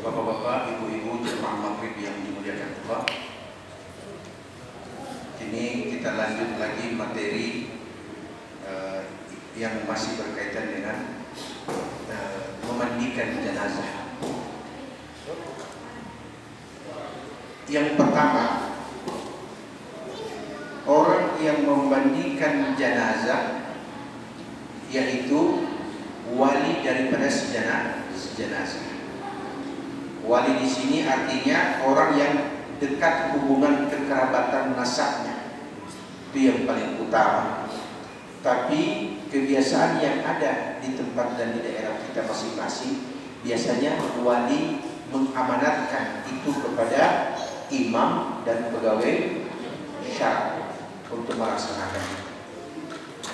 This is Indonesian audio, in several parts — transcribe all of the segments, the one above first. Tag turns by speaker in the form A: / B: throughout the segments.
A: Bapak-bapak, ibu-ibu, jemaah maghrib yang dimuliakan Allah. Ini kita lanjut lagi materi yang masih berkaitan dengan memandikan jenazah. Yang pertama, orang yang memandikan jenazah yaitu wali daripada jenazah. Wali di sini artinya orang yang dekat hubungan kekerabatan nasabnya. Itu yang paling utama. Tapi kebiasaan yang ada di tempat dan di daerah kita masing-masing, biasanya wali mengamanatkan itu kepada imam dan pegawai syara untuk melaksanakan.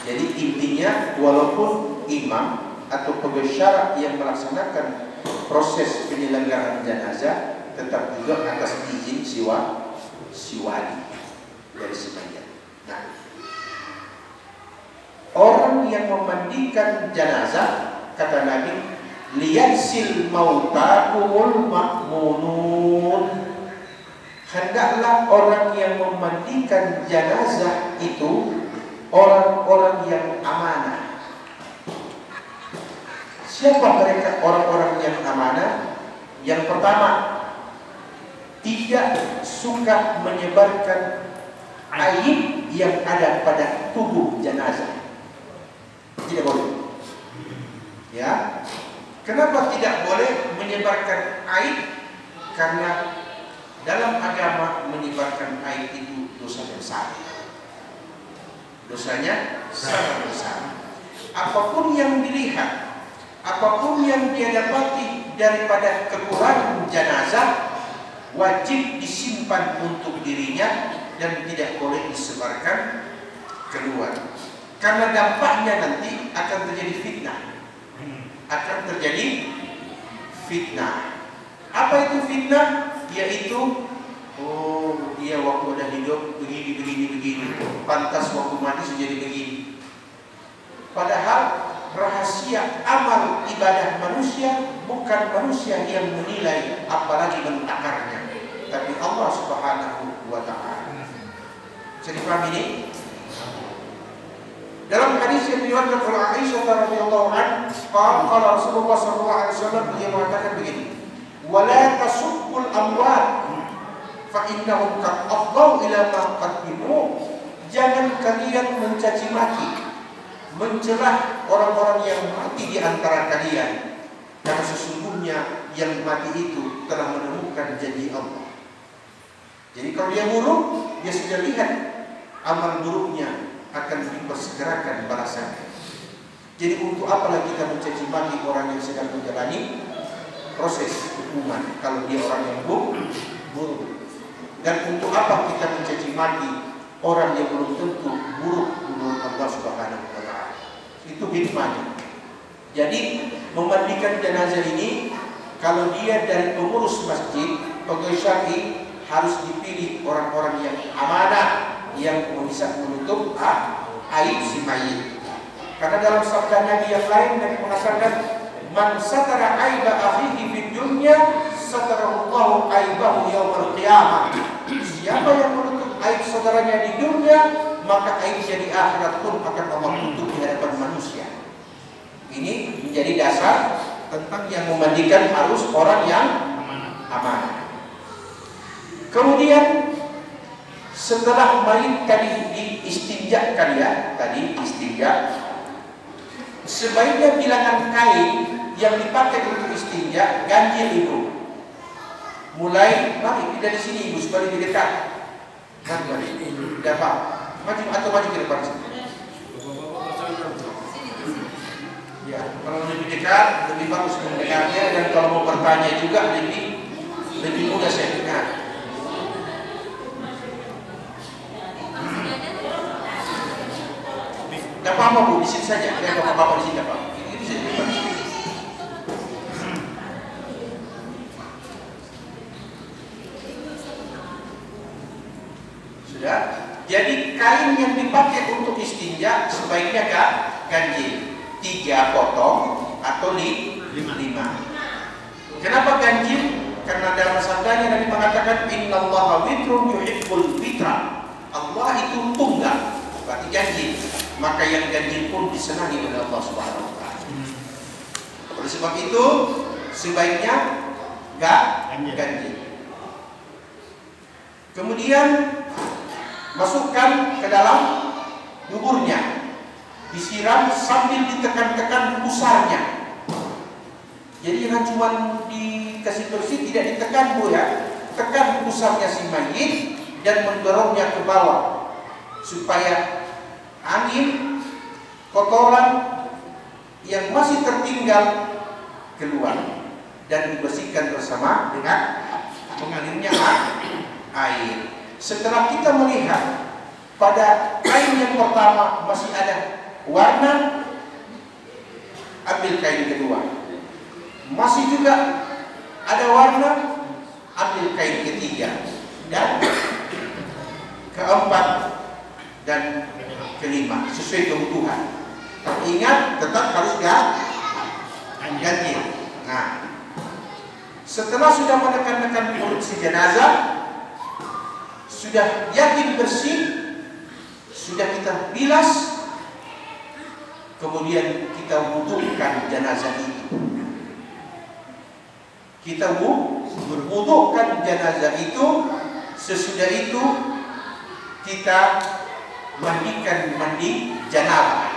A: Jadi intinya walaupun imam atau pegawai syara yang melaksanakan proses penyelenggaraan jenazah tetap juga atas izin si wali dari sebagian. Nah, orang yang memandikan jenazah, kata Nabi, liyasil mautakumul ma'munun. Hendaklah orang yang memandikan jenazah itu orang-orang yang amanah. Siapa mereka orang-orang yang amanah? Yang pertama, tidak suka menyebarkan aib yang ada pada tubuh jenazah. Tidak boleh. Ya. Kenapa tidak boleh menyebarkan aib? Karena dalam agama menyebarkan aib itu dosa besar. Dosanya sangat besar. Apapun yang dilihat, apapun yang dia dapati daripada kekurangan jenazah, wajib disimpan untuk dirinya dan tidak boleh disebarkan keluar. Karena dampaknya nanti akan terjadi fitnah. Akan terjadi fitnah. Apa itu fitnah? Yaitu, oh dia waktu ada hidup begini. Pantas waktu mati jadi begini. Padahal rahasia amal ibadah manusia bukan manusia yang menilai apalagi mentakarnya, tapi Allah Subhanahu wa ta'ala. Jadi paham ini? Dalam hadis yang diriwayatkan oleh Aisyah radhiyallahu anha, qala Rasulullah sallallahu alaihi wasallam, dia mengatakan begini, "Wala tasubbul amwat fa innahum qad afdau ila ma qaddimu." Jangan kalian mencaci maki, mencelah orang-orang yang mati di antara kalian, karena sesungguhnya yang mati itu telah menemukan janji Allah. Jadi kalau dia buruk, dia sudah lihat amal buruknya akan dipersegerakan balasannya. Jadi untuk apa lagi kita mencaci maki orang yang sedang menjalani proses hukuman kalau dia orang yang buruk? Dan untuk apa kita mencaci maki orang yang belum tentu buruk menurut Allah Subhanahu wa ta'ala? Itu hikmahnya. Jadi memandikan jenazah ini, kalau dia dari pengurus masjid, pegawai syar'i, harus dipilih orang-orang yang amanah, yang bisa menutup aib si mayit. Karena dalam sabda Nabi yang lain, Nabi mengatakan, "Man satara aiba akhihi fid dunya, satarallahu aibahu yaumil qiyamah." Siapa yang menutup aib saudaranya di dunia, maka aibnya di akhirat pun akan Allah tutup di hadapan manusia. Ini menjadi dasar tentang yang memandikan harus orang yang amanah. Kemudian setelah mayit tadi diistinjakan, ya, tadi istinja, sebaiknya bilangan kain yang dipakai untuk istinja ganjil itu. Mulai, mari dari sini ibu supaya lebih dekat. Mari, dapat. Maju atau maju ke depan sini. Ya, kalau lebih dekat lebih bagus mendengarnya, dan kalau mau bertanya juga lebih mudah saya dengar. Tidak apa-apa bu, di sini saja. Ada bapak-bapak di sini apa? Ini saja di depan sini. Sudah. Jadi kain yang dipakai untuk istinja sebaiknya ganjil. 3 potong atau 5. Kenapa ganjil? mengatakan innallaha witrun yuhibbul witra. Allah itu tunggal, berarti ganjil. Maka yang ganjil pun disenangi oleh Allah Subhanahu wa taala. Oleh sebab itu sebaiknya ganjil. Kemudian masukkan ke dalam duburnya, disiram sambil ditekan-tekan pusarnya. Jadi jangan cuma dikasih bersih, tidak ditekan Bu ya. Tekan pusarnya si mayit dan mendorongnya ke bawah supaya angin, kotoran yang masih tertinggal keluar dan dibersihkan bersama dengan mengalirnya air. Setelah kita melihat pada kain yang pertama masih ada warna, ambil kain kedua. Masih juga ada warna, ambil kain ketiga dan keempat dan kelima sesuai kebutuhan. Ingat tetap harus ganjil. Nah, setelah sudah menekan-nekan mulut si jenazah, sudah yakin bersih, sudah kita bilas, kemudian kita wudukan jenazah itu. Kita wudukan jenazah itu. Sesudah itu kita mandikan mandi janabah.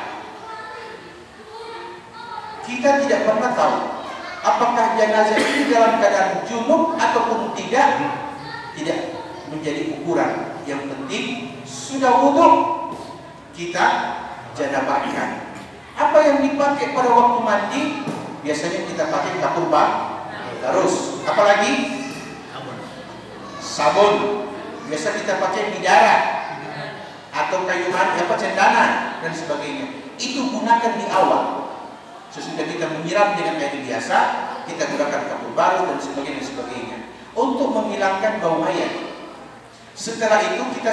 A: Kita tidak pernah tahu apakah jenazah itu dalam keadaan junub ataupun tidak menjadi ukuran. Yang penting sudah wudu, kita janabahkan. Apa yang dipakai pada waktu mandi? Biasanya kita pakai kapur terus, apalagi sabun. Biasa kita pakai bidara atau kayu mandi, cendanan dan sebagainya. Itu gunakan di awal. Sesudah kita menyiram dengan air biasa, kita gunakan kapur baru dan sebagainya untuk menghilangkan bau mayat. Setelah itu kita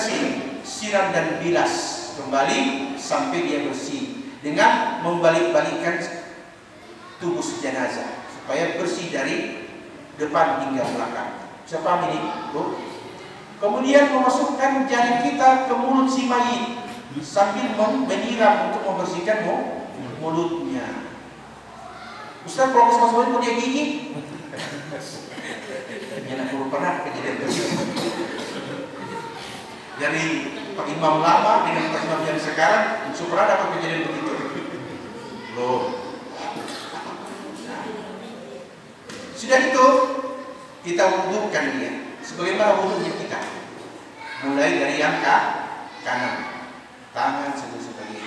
A: siram dan bilas kembali sampai dia bersih dengan membalik-balikkan tubuh jenazah supaya bersih dari depan hingga belakang. Bisa paham ini, Bu? Kemudian memasukkan jari kita ke mulut si mayit sambil menyiram untuk membersihkan mulutnya. Ustaz, kalau mas-mas mau dia gigi? Jangan perlu pernah kejadian begitu. Dari Pak Imam lama dengan Pak Imam yang sekarang, pernah dapat kejadian begitu. Loh. Sudah itu kita wudukan dia sebagaimana wudunya kita, mulai dari yang kanan, tangan sebagainya.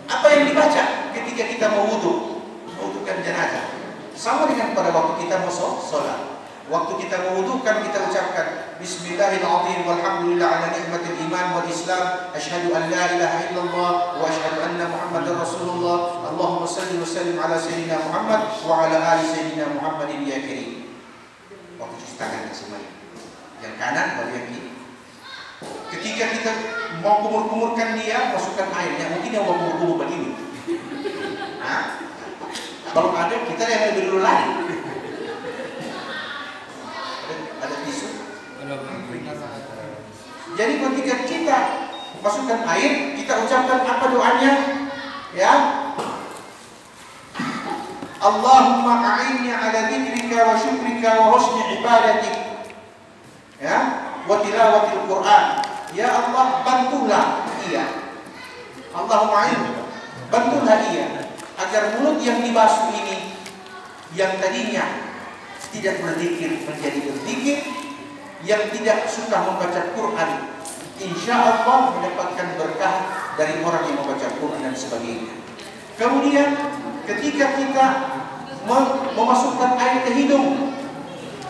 A: Apa yang dibaca ketika kita mewudukan jenazah? Sama dengan pada waktu kita mau sholat. Waktu kita mewudukan, kita ucapkan Bismillahirrahmanirrahim, walhamdulillah ala ni'matil iman wal islam, asyhadu an la ilaha illallah wa asyhadu anna muhammadar rasulullah, Allahumma salli wa sallim ala sayyidina Muhammad wa ala ali sayyidina Muhammadin ya karim. Waktu cuci tangan semuanya, yang kanan baru yang kiri. Ketika kita mau kumur-kumurkan dia, masukkan airnya. Mungkin yang mau kumur-kumur begini. Nah, kalau ada, kita yang lebih dulu lari. Ada tisu. Jadi ketika kita masukkan air, kita ucapkan apa doanya? Ya. Allahumma a'inni ala dzikrika wa syukrika wa husni ibadatik. Ya, wa tilawatil Quran. Ya Allah, bantulah ia. Allahumma a'inni, bantulah ia agar mulut yang dibasuh ini yang tadinya tidak berzikir menjadi berzikir, yang tidak suka membaca Quran, insya Allah mendapatkan berkah dari orang yang membaca Quran dan sebagainya. Kemudian ketika kita memasukkan air ke hidung,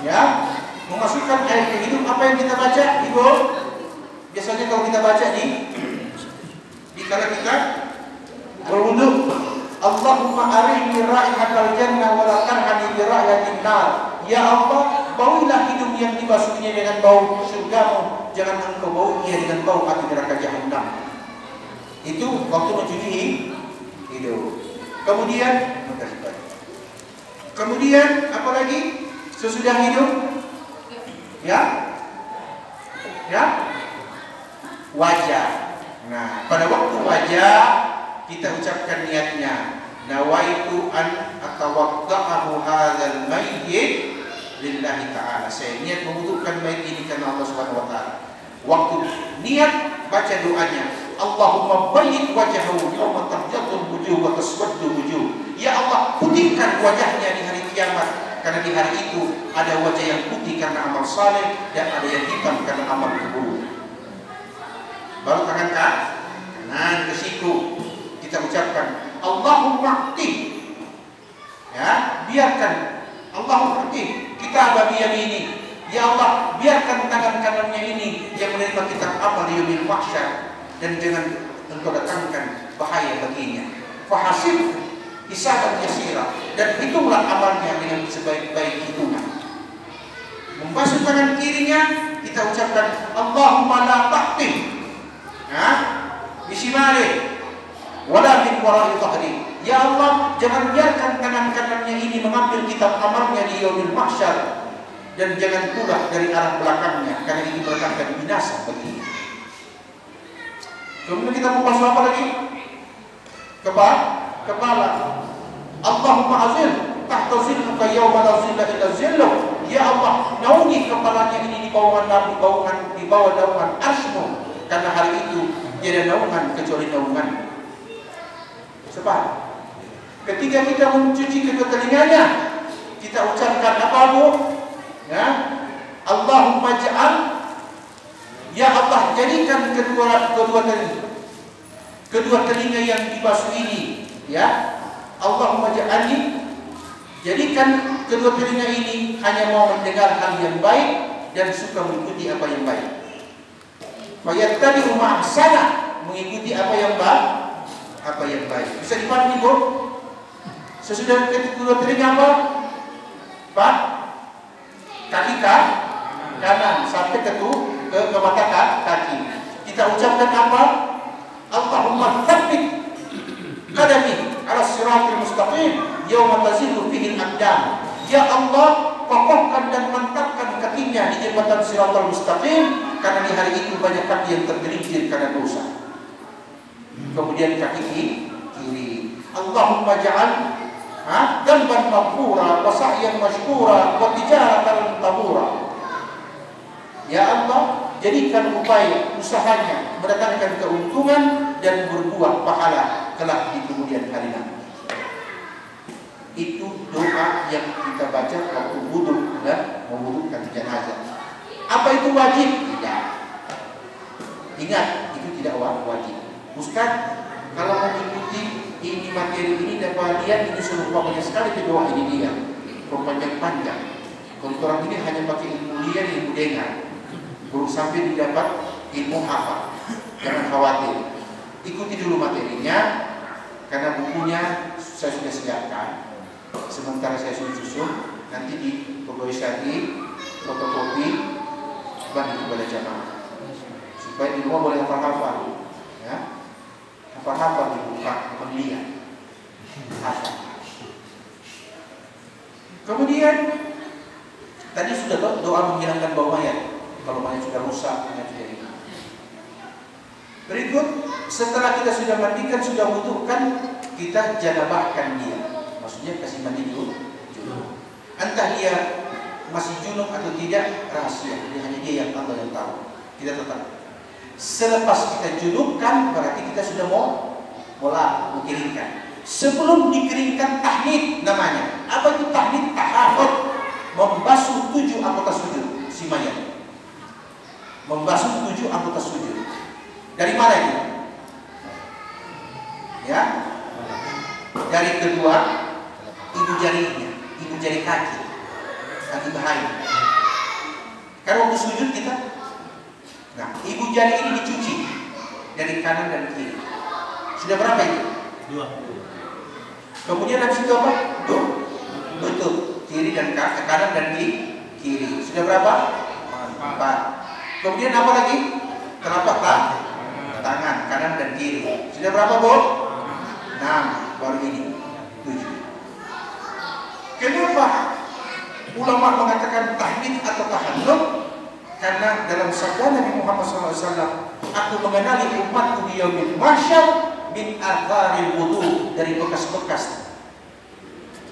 A: ya, memasukkan air ke hidung, apa yang kita baca, Ibu? Biasanya kalau kita baca di kala kita berwudu, Allahumma arihni raihatal jannah wa la tarhani bi raihatin nar. Ya Allah, bauilah hidung yang dibasuhnya dengan bau surgamu, jangan engkau bau ia dengan bau api neraka jahanam. Itu waktu mencuci hidung. Kemudian apa lagi? Sesudah hidup? Ya? Ya? Wajah. Nah, pada waktu wajah kita ucapkan niatnya, nawaitu an atawadda'ahu hadzal mayyit lillahi ta'ala. Saya niat membutuhkan mayit ini karena Allah Subhanahu wa taala. Waktu niat baca doanya, Allahumma bayyid wajhahu yawma tabyaddu wujuh wa taswaddu wujuh. Ya Allah, putihkan wajahnya di hari kiamat, karena di hari itu ada wajah yang putih karena amal saleh dan ada yang hitam karena amal keburukan. Baru tangan kanan ke siku kita ucapkan Allahumma aqti. Ya, biarkan Allahumma aqti kita babi yamini. Ya Allah, biarkan tangan kanannya ini yang menerima kitab amal di yaumil mahsyar, dan jangan engkau datangkan bahaya baginya. Fahasib hisaban yasira, dan hitunglah amalnya dengan sebaik-baik hitungan. Membasuh tangan kirinya kita ucapkan Allahumma la taqtim bisimale wala min wara'i dhahri. Ya Allah, jangan biarkan tangan kanannya ini mengambil kitab amalnya di yaumil mahsyar, dan jangan pula dari arah belakangnya, karena ini mendatangkan binasa baginya. Kemudian kita membasuh apa lagi? Kepala. Allahumma azil tahta zilluka yawma la zilla illa zilluk. Ya Allah, naungi kepalanya ini di bawah naungan arsy-Mu, karena hari itu tiada naungan kecuali naungan. Sebab ketika kita mencuci kedua telinganya, kita ucapkan apa, Bu? Ya, Allahumma ja'al, ya Allah, jadikan kedua telinga yang dibasuh ini, ya Allahumma ja'alni, jadikan kedua telinga ini hanya mau mendengar hal yang baik dan suka mengikuti apa yang baik. Fayattabi'u ma'ahsana, mengikuti apa yang baik. Bisa dipahami, Bu? Sesudah kedua telinga apa? Pak, kaki kanan sampai ke mata kaki. Kita ucapkan apa? Allahumma tsabbit qadami ala siratil mustaqim yauma tazillu fihi al-aqdam. Ya Allah, kokohkan dan mantapkan kakinya di jembatan siratal mustaqim, karena di hari itu banyak kaki yang tergelincir karena dosa. Kemudian kaki kiri, Allahumma ja'al damban maghfura wa sa'yan mashkura wa tijaratan tabura. Ya Allah, jadikan upaya usahanya mendatangkan keuntungan dan berbuah pahala kelak di kemudian hari nanti. Itu doa yang kita baca waktu wudu dan mewudukan jenazah. Apa itu wajib? Tidak. Ingat, itu tidak wajib. Ustaz, kalau mau ikuti ini materi ini dapat lihat ini seluruh banyak sekali ke doa ini dia panjang-panjang. Kalau orang ini hanya pakai ilmu lihat, ilmu dengar, belum sampai didapat ilmu hafal. Jangan khawatir, ikuti dulu materinya, karena bukunya saya sudah siapkan. Sementara saya susun, nanti di pegawai syari fotokopi bagi kepada jamaah supaya di rumah boleh hafal-hafal, ya, hafal-hafal dibuka pemilihan hafal. Kemudian tadi sudah doa menghilangkan bau mayat kalau mayat sudah rusak, mayat sudah ini. Berikut, setelah kita sudah mandikan, sudah wudukan, kita janabahkan dia. Maksudnya kasih mandi dulu. Entah dia masih junub atau tidak, rahasia. Dia hanya dia yang Allah yang tahu. Kita tetap. Selepas kita junubkan, berarti kita sudah mau dikeringkan. Sebelum dikeringkan, tahnid namanya. Apa itu tahnid? Tahahud, membasuh 7 anggota sujud si mayat. Membasuh 7 anggota sujud. Dari mana itu? Ya, dari kedua ibu jarinya, ibu jari kaki bahaya. Karena waktu sujud kita, nah, ibu jari ini dicuci dari kanan dan kiri. Sudah berapa itu? 2. Kemudian habis itu apa? Lutut kiri dan kanan dan kiri. Sudah berapa? 4. Kemudian apa lagi? Telapak tangan kanan dan kiri. Sudah berapa, Bu? 6. Baru ini 7. Kenapa Ulama mengatakan tahmid atau tahannut karena dalam sabda Nabi Muhammad SAW, aku mengenali umatku di yaumil mahsyar min atharil wudu, dari bekas-bekas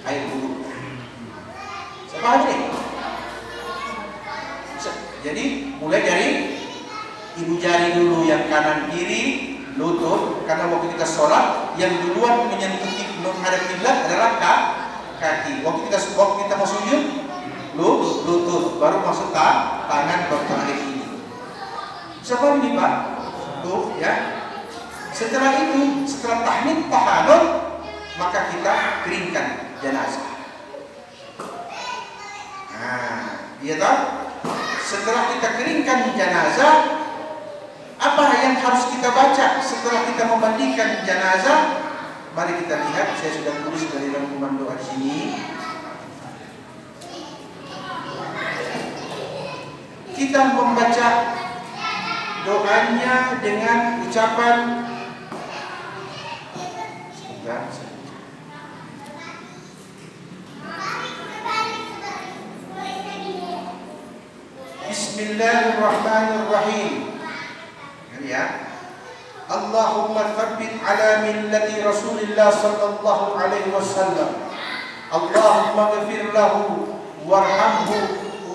A: air wudu. Siapa ini? Jadi mulai dari ibu jari dulu yang kanan kiri, lutut, karena waktu kita sholat yang duluan menyentuh menghadap kiblat adalah kaki. Waktu kita mau sujud, lutut, baru masuk tangan, baru tangan ini. Siapa ini Pak? Tuh ya. Setelah itu, setelah tahmid tahannut, maka kita keringkan jenazah. Nah, iya tak? Setelah kita keringkan jenazah, apa yang harus kita baca setelah kita memandikan jenazah? Mari kita lihat, saya sudah tulis dari dalam komando di sini. Kita membaca doanya dengan ucapan Bismillahirrahmanirrahim. Ya. Allahumma tsabbit ala millati Rasulillah sallallahu alaihi wasallam. Allahumma ghfir lahu warhamhu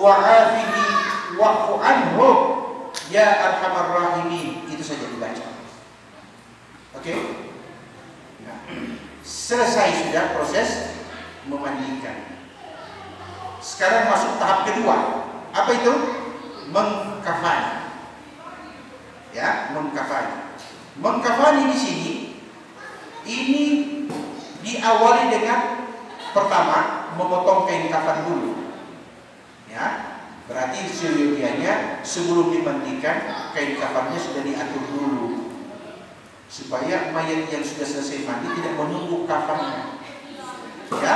A: wa'afihi wa'fu anhu ya arhamar rahimin. Itu saja dibaca. Oke? Nah, selesai sudah proses memandikan. Sekarang masuk tahap kedua. Apa itu? Mengkafani. Ya, mengkafani. Mengkafani di sini ini diawali dengan pertama memotong kain kafan dulu. Ya, berarti seyogianya sebelum dimandikan kain kafannya sudah diatur dulu supaya mayat yang sudah selesai mandi tidak menunggu kafannya. Ya,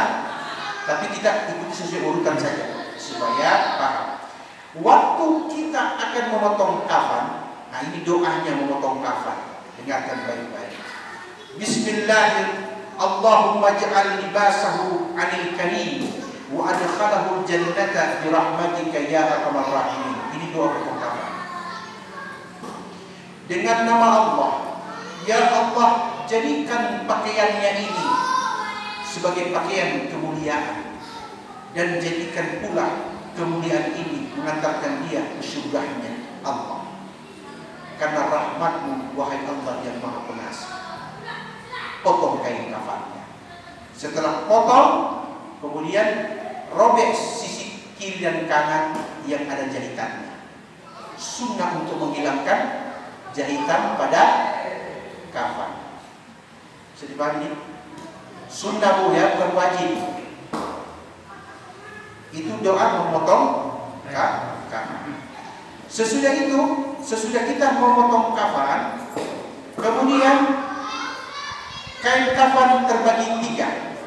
A: tapi kita ikuti sesuai urutan saja supaya paham. Waktu kita akan memotong kafan, nah ini doanya memotong kafan. Dengarkan baik-baik. Bismillahirrahmanirrahim. Allahumma ja'al libasahu 'anil karim wa adkhalahu jannata bi rahmatika ya arhamar rahimin. Ini doa potong kafan. Dengan nama Allah, ya Allah, jadikan pakaiannya ini sebagai pakaian kemuliaan dan jadikan pula kemuliaan ini mengantarkan dia ke surganya Allah. Karena rahmatmu wahai Allah yang maha pengasih. Potong kain kafannya. Setelah potong, kemudian robek sisi kiri dan kanan yang ada jahitannya. Sunnah untuk menghilangkan jahitan pada kafan. Bisa dipahami? Sunnah bu ya, bukan wajib. Itu doa memotong kafan. Sesudah itu, sesudah kita memotong kafan, kemudian kain kafan terbagi tiga.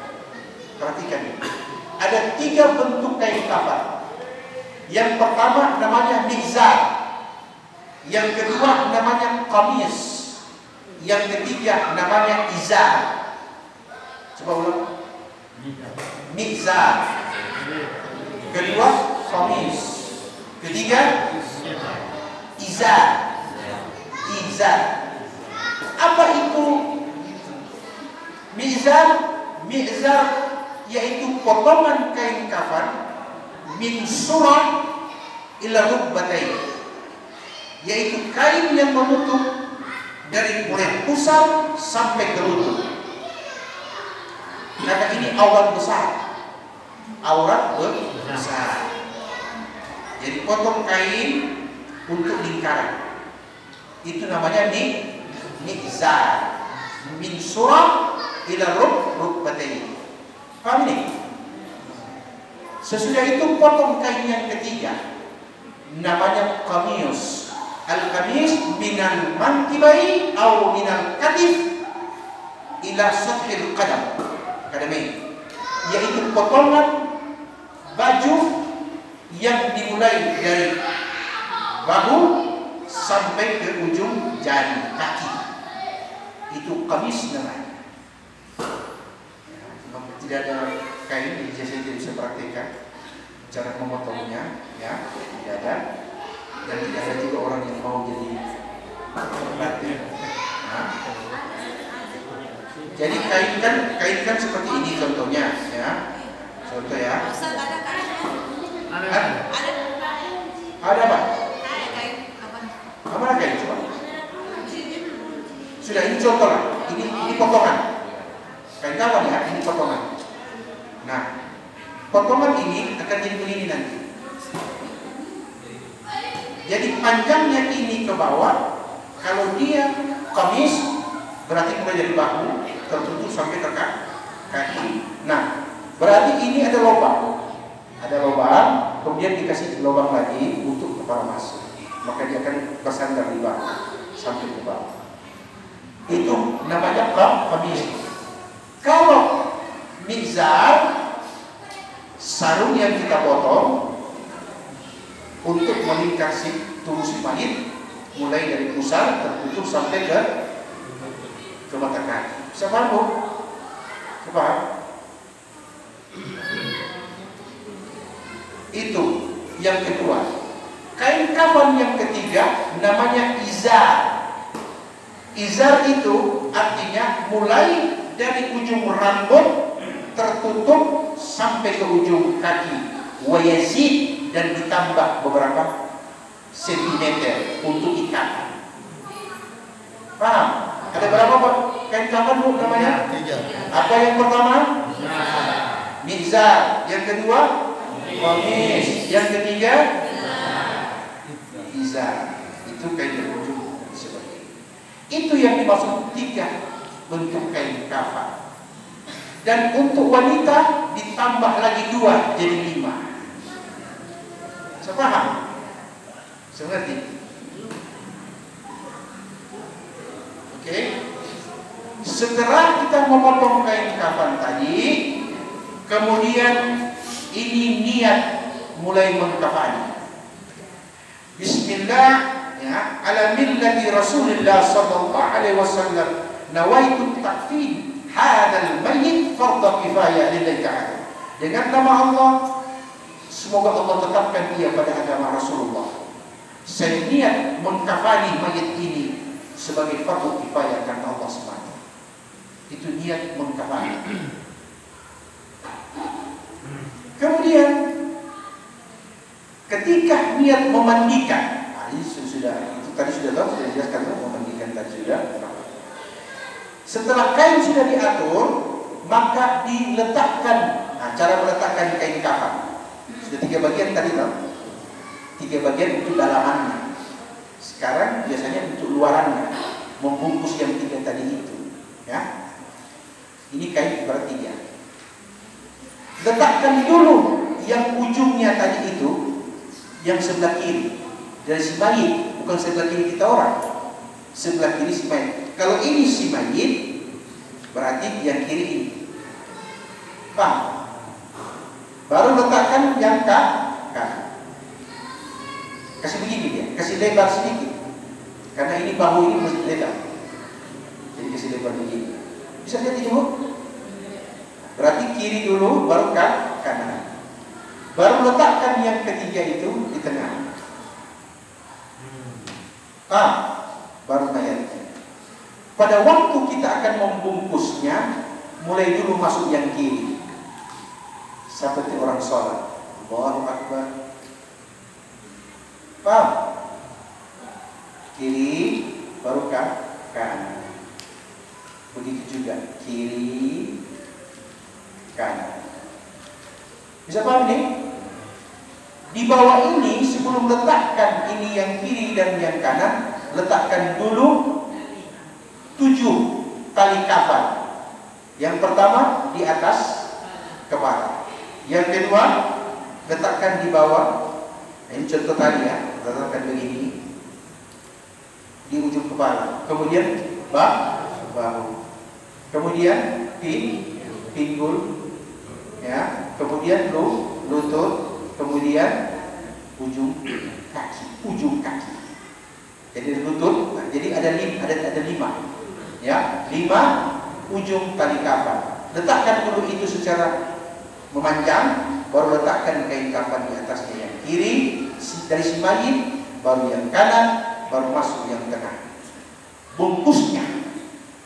A: Perhatikan ini. Ada tiga bentuk kain kafan. Yang pertama namanya mizar. Yang kedua namanya qamis. Yang ketiga namanya izar. Coba ulang. Mizar. Kedua qamis. Ketiga izar. Izar. Apa itu mizar? Mizar yaitu potongan kain kafan min surah ila rukbatain, yaitu kain yang menutup dari mulai pusar sampai ke lutut. Karena ini aurat besar. Aurat besar. Jadi potong kain untuk lingkaran. Itu namanya mizar. Min surah ila rukbatain. Paham ini? Sesudah itu potong kain yang ketiga. Namanya qamis. Al-qamis minal mankibai atau minal katif ila sathil qadam. Kadamain. Yaitu potongan baju yang dimulai dari bahu sampai ke ujung jari kaki. Itu qamis namanya. Tidak ada kain, jadi saya tidak bisa praktekkan. cara memotongnya, ya, tidak ada, dan tidak ada juga orang yang mau jadi batin. Nah, jadi kaitkan seperti ini contohnya, ya. Contoh ya. Ada apa? Apa kain coba? Sudah, ini contoh lah. Ini potongan. Kain kapan ya? Ini potongan. Nah, potongan ini akan jadi begini nanti. Jadi panjangnya ini ke bawah. Kalau dia kamis, berarti mulai dari bahu tertutup sampai ke kaki. Nah, berarti ini ada lubang. Ada lubang, kemudian dikasih lubang lagi untuk kepala masuk. Maka dia akan bersandar di bawah sampai ke bawah. Itu namanya kamis. Kalau mizar, sarung yang kita potong untuk melingkar tubuh si mayit, mulai dari pusar tertutup sampai ke mata kaki. Bisa paham, Bu? Coba. Itu yang kedua. Kain kafan yang ketiga namanya izar. Izar itu artinya mulai dari ujung rambut tertutup sampai ke ujung kaki. Wayazid, dan ditambah beberapa sentimeter untuk ikatan. Paham? Ada berapa kain kafan, Bu, namanya?
B: 3.
A: Apa yang pertama? Mizar. Yang kedua? Qamis. Yang ketiga? Izar. Itu kain berujung seperti itu. Itu yang dimaksud 3 bentuk kain kafan. Dan untuk wanita ditambah lagi 2 jadi 5. Saya paham? Saya ngerti? Oke. Setelah kita memotong kain kafan tadi, kemudian ini niat mulai mengkafani. Bismillah, ya, ala millati Rasulullah sallallahu alaihi wasallam, nawaitu takfin hadzal mayyit fardhu kifayah lillahi ta'ala. Dengan nama Allah, semoga Allah tetapkan dia pada agama Rasulullah. Saya niat mengkafani mayit ini sebagai fardu kifayah karena Allah SWT. Itu niat mengkafani. Kemudian ketika niat memandikan, itu tadi sudah dijelaskan, memandikan tadi sudah. Setelah kain sudah diatur, maka diletakkan. Nah, cara meletakkan kain kafan sudah 3 bagian tadi, loh. 3 bagian untuk dalamannya. Sekarang biasanya untuk luarannya, membungkus yang 3 tadi itu, ya. Ini kain bertiga. Letakkan dulu yang ujungnya tadi itu, yang sebelah kiri dari si mayit, bukan sebelah kiri kita orang, sebelah kiri si mayit. Kalau ini si mayit, berarti yang kiri ini. Paham? Baru letakkan yang kanan. Kasih begini dia, kasih lebar sedikit, karena ini bahu ini mesti lebar. Jadi kasih lebar begini. Bisa lihat ini, Bu? Berarti kiri dulu, baru kanan. Baru letakkan yang ketiga itu di tengah. Baru mayatnya. Pada waktu kita akan membungkusnya, mulai dulu masuk yang kiri, seperti orang sholat. Allahu Akbar. Paham? Kiri, baru kanan. Begitu juga kiri, kanan. Bisa paham nih? Di bawah ini sebelum letakkan ini yang kiri dan yang kanan, letakkan dulu 7 tali kafan. Yang pertama di atas kepala. Yang kedua letakkan di bawah. Ini contoh tadi ya, letakkan begini di ujung kepala. Kemudian bahu. Kemudian pinggul, ya. Kemudian lutut. Kemudian ujung kaki. Jadi lutut. Nah, jadi ada 5, ya, 5 ujung tali kafan. Letakkan dulu itu secara memanjang. baru letakkan kain kafan di atasnya yang kiri dari si mayit, baru yang kanan, baru masuk yang tengah. Bungkusnya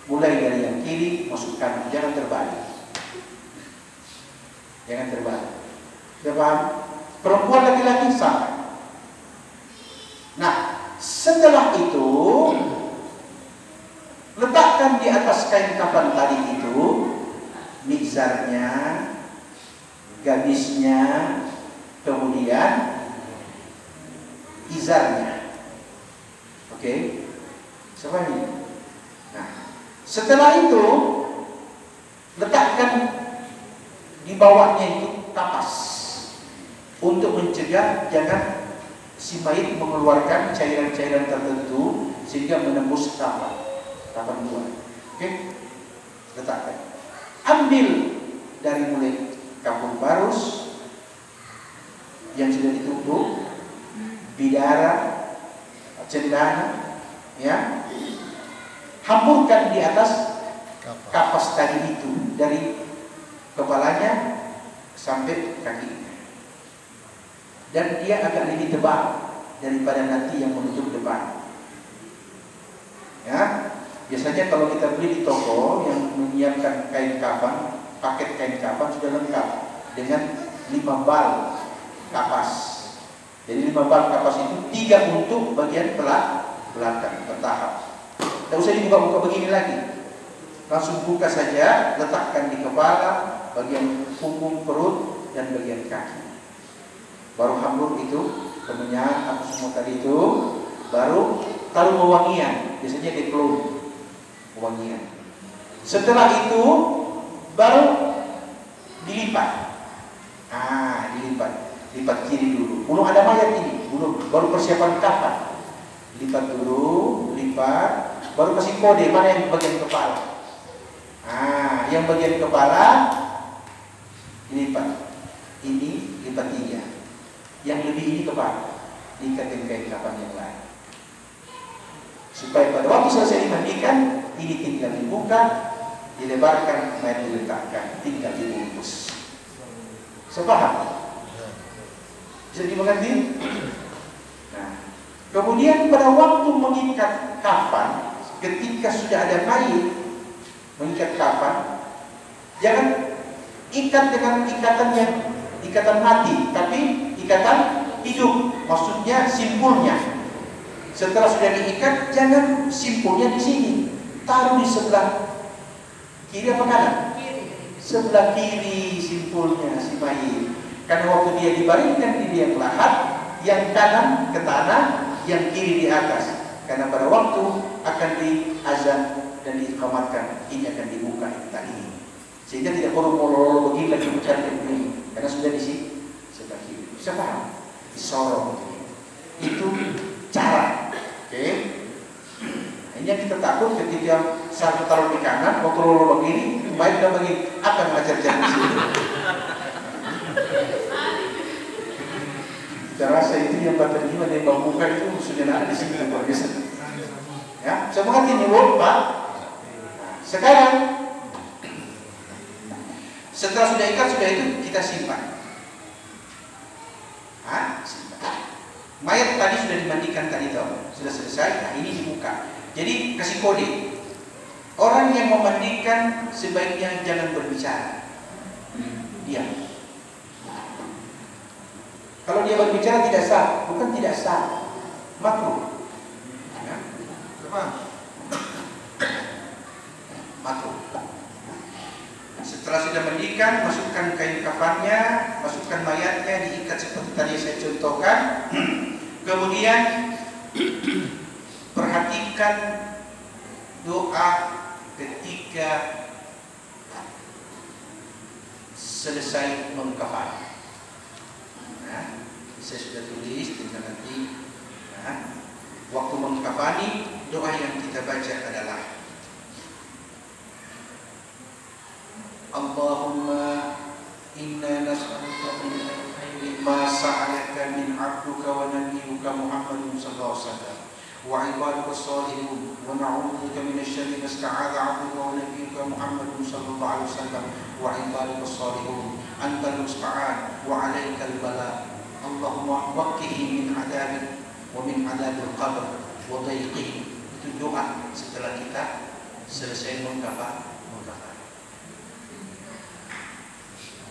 A: mulai dari yang kiri masuk kanan, jangan terbalik. Jangan terbalik. Sudah paham? Perempuan laki-laki sama. Nah, setelah itu letakkan di atas kain kafan tadi itu mizarnya, gamisnya, kemudian izarnya. Oke? Seperti ini. Nah, setelah itu letakkan di bawahnya itu kapas untuk mencegah jangan si mayit mengeluarkan cairan-cairan tertentu sehingga menembus kafan luar. Oke? Letakkan. Ambil dari mulai kapur barus yang sudah ditumbuk, bidara, cendana, ya, hamburkan di atas kapas tadi itu dari kepalanya sampai kakinya. Dan dia agak lebih tebal daripada nanti yang menutup depan. Ya, biasanya kalau kita beli di toko yang menyiapkan kain kafan, paket kain kafan sudah lengkap dengan 5 bal kapas. Jadi 5 bal kapas itu 3 untuk bagian belakang bertahap. Tidak usah dibuka-buka begini lagi. Langsung buka saja, letakkan di kepala, bagian punggung, perut, dan bagian kaki. Baru hambur itu, kemenyan, apa semua tadi itu, baru taruh wewangian, biasanya dikelum. Wangian. Setelah itu baru dilipat. Lipat kiri dulu. Belum ada mayat ini, baru persiapan kafan. Lipat dulu, lipat, baru kasih kode mana yang bagian kepala. Yang bagian kepala dilipat. Ini lipat 3. Yang lebih ini kepala. Diikat kain kafan yang lain. Supaya pada waktu selesai dimandikan, ini tinggal dibuka, dilebarkan, mayat diletakkan, tinggal dibungkus. Sepaham? Bisa dimengerti? Nah, kemudian pada waktu mengikat kafan, ketika sudah ada mayit mengikat kafan, jangan ikat dengan ikatan mati, tapi ikatan hidup, maksudnya simpulnya. Setelah sudah diikat, jangan simpulnya di sini, taruh di sebelah kiri apa kanan? Sebelah kiri simpulnya si mayit. Karena waktu dia dibaringkan di liang lahat, yang kanan ke tanah, yang kiri di atas. Karena pada waktu akan diazan dan diiqamatkan, ini akan dibuka tadi. Sehingga tidak perlu molol begini lagi mencari begini, karena sudah di sini sebelah kiri. Bisa paham? Disorong. Itu cara. Oke. Ini yang kita takut ketika satu taruh di kanan, waktu lolo begini, baik dan begini, apa yang ngajar-ngajar di sini? Kita rasa itu yang badan jiwa dari bang buka itu sudah ada di sini luar biasa. Ya, semoga ini Pak. Sekarang setelah sudah ikat sudah itu kita simpan. Simpan. Mayat tadi sudah dimandikan tadi tahu, sudah selesai. Nah ini dibuka. Jadi kasih kode. Orang yang memandikan sebaiknya jangan berbicara. Diam. Kalau dia berbicara tidak sah, bukan tidak sah, makruh. Ya, apa? Makruh. Setelah sudah mandikan, masukkan kain kafannya, masukkan mayatnya, diikat seperti tadi saya contohkan. Kemudian perhatikan doa ketika selesai mengkafan. Nah, saya sudah tulis, tinggal nanti. Nah, waktu mengkafani, doa yang kita baca adalah Allahumma inna nas'aluka min khairin ma sa'alaka min 'abduka wa nabiyyuka Muhammadin sallallahu alaihi wasallam wa 'ibadika shalihun wa na'udzubika min syarri ma ista'adha 'abduka wa nabiyyuka Muhammadin sallallahu alaihi wasallam wa 'ibadika shalihun antal musta'an wa 'alaikal bala. Allahumma waqqihi min 'adabik wa min 'adabil qabr wa dhayqihi. Itu doa setelah kita selesai mengkafar.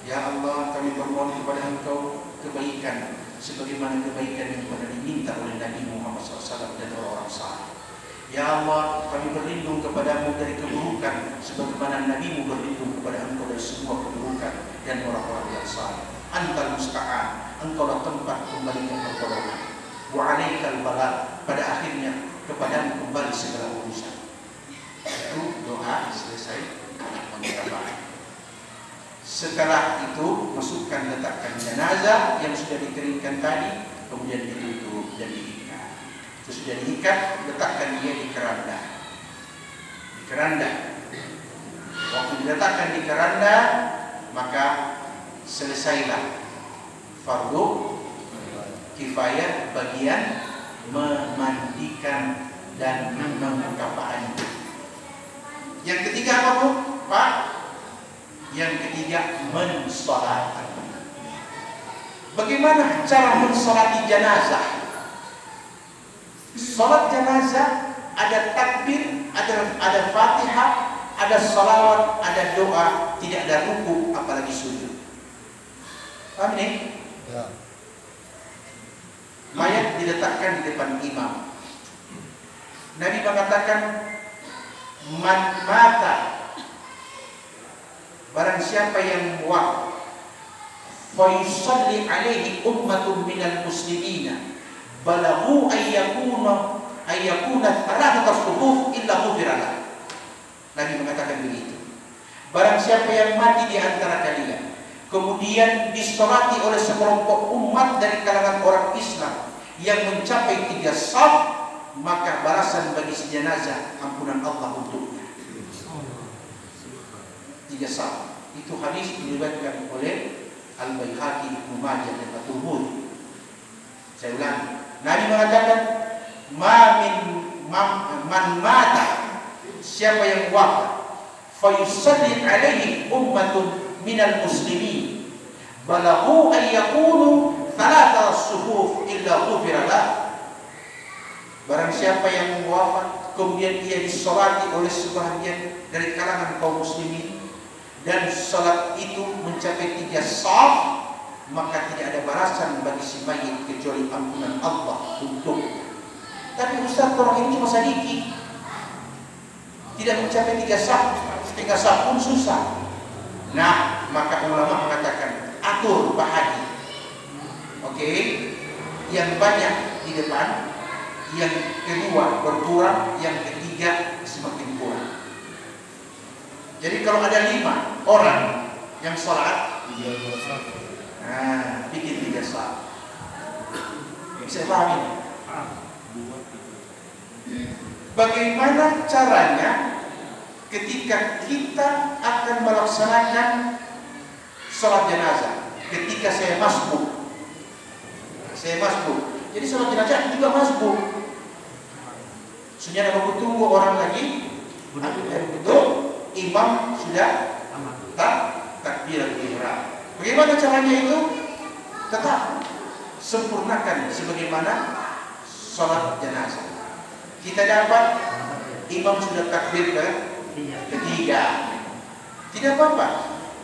A: Ya Allah, kami bermohon kepada Engkau kebaikan sebagaimana kebaikan yang pernah diminta oleh Nabi Muhammad SAW dan orang-orang saleh. Ya Allah, kami berlindung kepadamu dari keburukan sebagaimana Nabi-Mu berlindung kepada Engkau dari semua keburukan dan orang-orang yang saleh. Antal musta'an, Engkaulah tempat kembalinya pertolongan. Wa 'alaikal bala, pada akhirnya kepadamu kembali segala urusan. Itu doa selesai mengkafar. Setelah itu masukkan, letakkan jenazah yang sudah dikeringkan tadi, kemudian ditutup dan diikat. Itu sudah diikat, letakkan dia di keranda. Di keranda. Waktu diletakkan di keranda, maka selesailah fardu kifayah bagian memandikan dan mengkafaani. Yang ketiga apa, Bu? Pak? Yang ketiga, mensolatkan. Bagaimana cara mensolati jenazah? Salat jenazah ada takbir, ada Fatihah, ada salawat, ada doa, tidak ada ruku, apalagi sujud. Paham ini? Ya. Mayat diletakkan di depan imam. Nabi mengatakan, man mata, barang siapa yang wafat, fa yusalli alaihi ummatun minal muslimina balaghu ayyakuna thalathata shuhuf illa ghufira lah. Nabi mengatakan begitu. Barang siapa yang mati di antara kalian, kemudian disolati oleh sekelompok umat dari kalangan orang Islam yang mencapai 3 shaf, maka balasan bagi si jenazah ampunan Allah untuknya. 3 shaf. Itu hadis diriwayatkan oleh Al-Baihaqi, Ibnu Majah dan At-Tirmidzi. Saya ulangi. Nabi mengatakan, man mata, siapa yang wafat, fa yusalli alaihi ummatun minal muslimin balaghu an yakunu thalatha suhuf illa ghufira lah. Barang siapa yang wafat kemudian ia disolati oleh sebahagian dari kalangan kaum muslimin dan salat itu mencapai 3 shaf, maka tidak ada balasan bagi si mayit kecuali ampunan Allah untuknya. Tapi Ustaz, orang ini cuma sedikit, tidak mencapai 3 shaf, 3 shaf pun susah. Nah, maka ulama mengatakan atur bahagi. Oke, yang banyak di depan, yang kedua berkurang, yang ketiga semakin kurang. Jadi kalau ada 5 orang yang sholat, nah, bikin 3 shaf. Bisa paham ini? Bagaimana caranya ketika kita akan melaksanakan sholat jenazah? Ketika saya masbuk, jadi sholat jenazah juga masbuk. Sudah ada tunggu orang lagi, betul, imam sudah takbiratul ihram. Bagaimana caranya itu? Tetap sempurnakan sebagaimana sholat jenazah. Kita dapat imam sudah takbir ketiga, tidak apa-apa,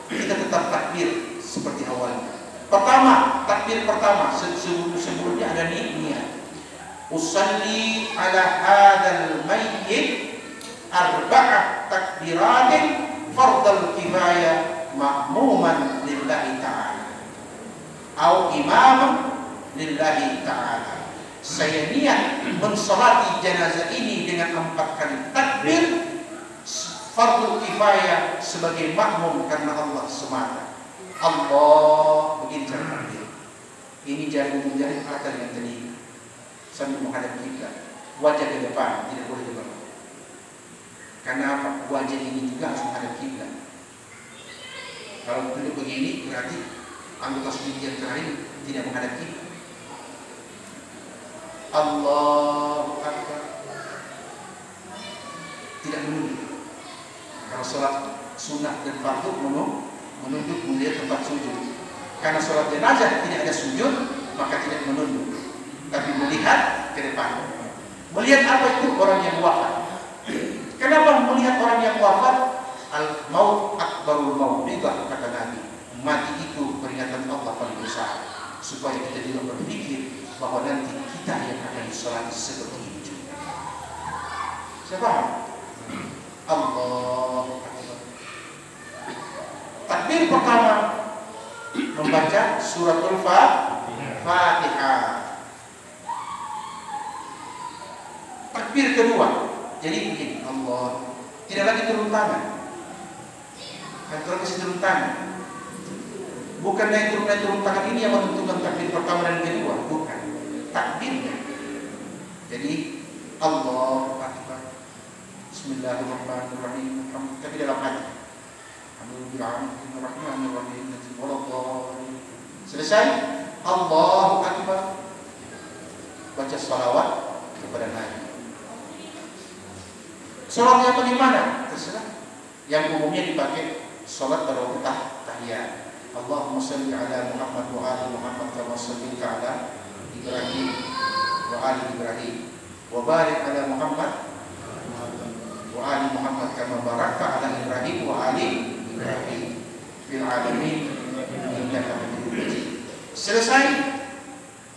A: kita tetap takbir seperti awalnya. Pertama, takbir pertama, sebelumnya ada niat. Usalli ala hadzal mayyit arba'ah takbiratin fardal kifayah ma'muman lillahi ta'ala au imaman lillahi ta'ala. Saya niat mensolati jenazah ini dengan 4 kali takbir fardu kifayah sebagai makmum karena Allah semata. Allah, begini cara takbir. Ini jari menjari mata dengan telinga sambil menghadap kiblat, wajah ke depan, tidak boleh ke belakang. Karena apa? Wajah ini juga harus menghadap kiblat. Kalau duduk begini berarti anggota tubuh yang terakhir tidak menghadap kiblat. Allahu Akbar. Tidak menunduk. Kalau sholat sunnah dan fardu menunduk melihat tempat sujud. Karena sholat jenazah tidak ada sujud, maka tidak menunduk, tapi melihat ke depan. Melihat apa itu? Orang yang wafat. Kenapa melihat orang yang wafat? Al-maut akbarul mau'izah, kata Nabi. Mati itu peringatan Allah paling besar, supaya kita juga berpikir bahwa nanti kita yang akan disolati seperti ini juga. Saya paham? Allah Akbar. Takbir pertama membaca suratul Fatihah. Takbir kedua, jadi begini, Allah, tidak lagi turun tangan. Kantor kasih turun tangan. Bukan naik turun tangan ini yang menentukan takbir pertama dan kedua, bukan. Takbirnya. Jadi Allah Akbar. Bismillahirrahmanirrahim. Tapi dalam hati. Alhamdulillahirrahmanirrahim. Selesai. Allahu Akbar. Baca salawat kepada Nabi. Salatnya bagaimana? Terserah. Yang umumnya dipakai salat pada waktu tahiyat. Allahumma salli ala Muhammad wa ali Muhammad kama shallaita ala Ibrahim wa ali Ibrahim wa barik ala Muhammad wa ali Muhammad kama barakta ala Ibrahim wa ali Ibrahim fil alamin innaka Hamidum Majid. Selesai